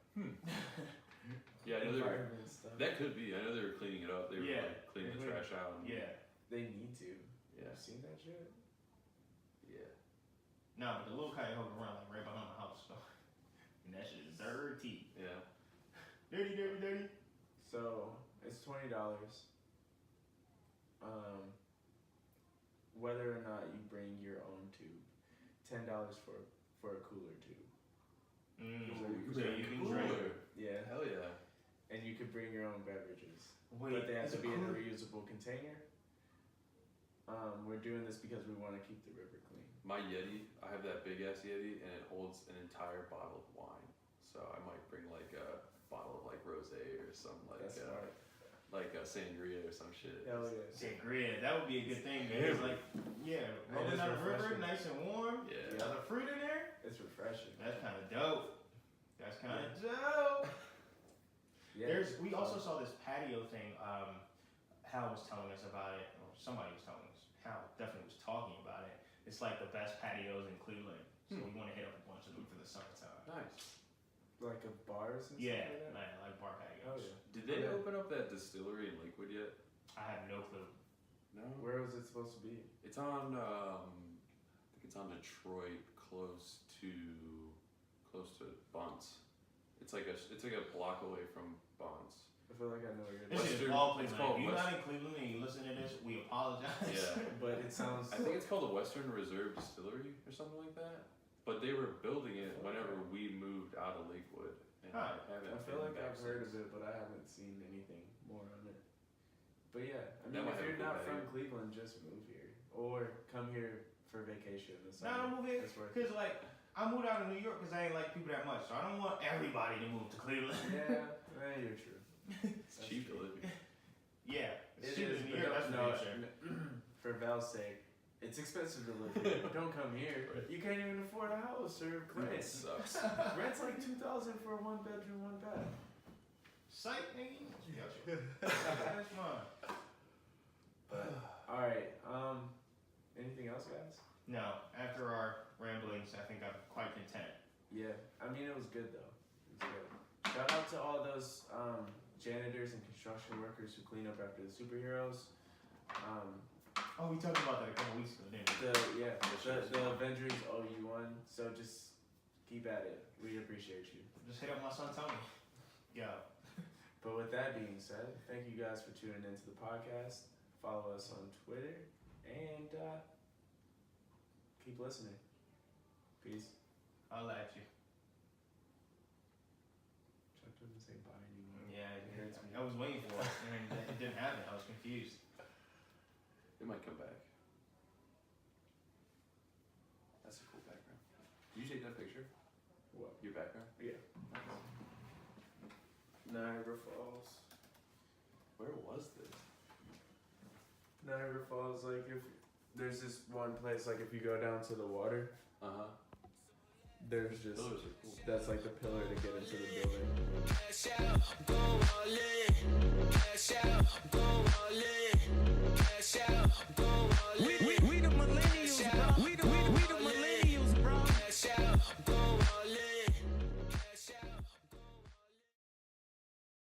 Yeah, I know they were. Environment stuff. That could be. I know they were cleaning it up. They were Yeah. like cleaning the Mhm. trash out. And, Yeah. They need to. Yeah. You seen that shit? Yeah. No, but the little Cuyahoga run like right behind my house, so and that shit is dirty, Yeah. dirty, dirty, dirty. So it's $20. Whether or not you bring your own tube, $10 for a cooler tube. Mm. So So you can drink. Cooler. Yeah. Hell yeah. and you could bring your own beverages, Wait, but they have is to it be in a cool? reusable container. We're doing this because we want to keep the river clean. My Yeti, I have that big ass Yeti, and it holds an entire bottle of wine. So I might bring like a bottle of like rosé or some That's smart. like a sangria or some shit. Hell yeah. Sangria, that would be a good thing. Man. It's like, yeah, rolling it's down the river, refreshing. nice and warm. Yeah. Got the fruit in there. It's refreshing. That's kind of dope. That's kind of dope. Yeah. We also saw this patio thing. Hal was telling us about it, or somebody was telling us. Hal definitely was talking about it. It's like the best patios in Cleveland, so we want to hit up a bunch of them for the summertime. Nice. Like a bars and Yeah, stuff like that? like bar patios. Oh yeah. Did they Okay. open up that distillery in Lakewood yet? I have no clue. No. Where was it supposed to be? It's on. I think it's on Detroit, close to Bunts. It's like a block away from Bunts. I feel like I know where you're This Western- is all it's Cleveland. called If you're West- not in Cleveland and you listen to this, we apologize. Yeah. but it sounds. I think it's called the Western Reserve Distillery or something like that. But they were building it whenever we moved out of Lakewood, and Huh. I haven't. I feel been like back I've heard since. of it, but I haven't seen anything more on it. But yeah, I That mean, might if have a you're cool not from value. Cleveland, just move here or come here for vacation. This No, I'm moving It's worth because like I moved out of New York because I ain't like people that much, so I don't want everybody to move to Cleveland. Yeah, you're true. It's cheap to live here. Yeah, It it's cheaper is, than but New York. That's no, for sure. for Val's sake, it's expensive to live here. Don't come here. Right. You can't even afford a house or It rent. sucks. Rent's like $2,000 for a 1 bedroom, 1 bath. Psych, nigga. That's mine. But all right, anything else, guys? No, after our ramblings, I think I'm quite content. Yeah, I mean it was good though. It was good. Shout out to all those janitors and construction workers who clean up after the superheroes. Oh, we talked about that a couple weeks ago, didn't we? The Avengers owe you one, so just keep at it. We appreciate you. Just hit up my son Tony. Yeah. But with that being said, thank you guys for tuning into the podcast. Follow us on Twitter and keep listening. Peace. I'll at you. Chuck didn't say bye anymore. Yeah, It hurts me. I was waiting for it, and it didn't happen. I was confused. It might come back. That's a cool background. Did you take that picture? What? Your background? Yeah. Niagara Falls. Where was this? Niagara Falls, like if there's this one place, like if you go down to the water, there's just Those are cool. that's like the pillar to get into the building. Cash out, go all in. Cash out, go all in.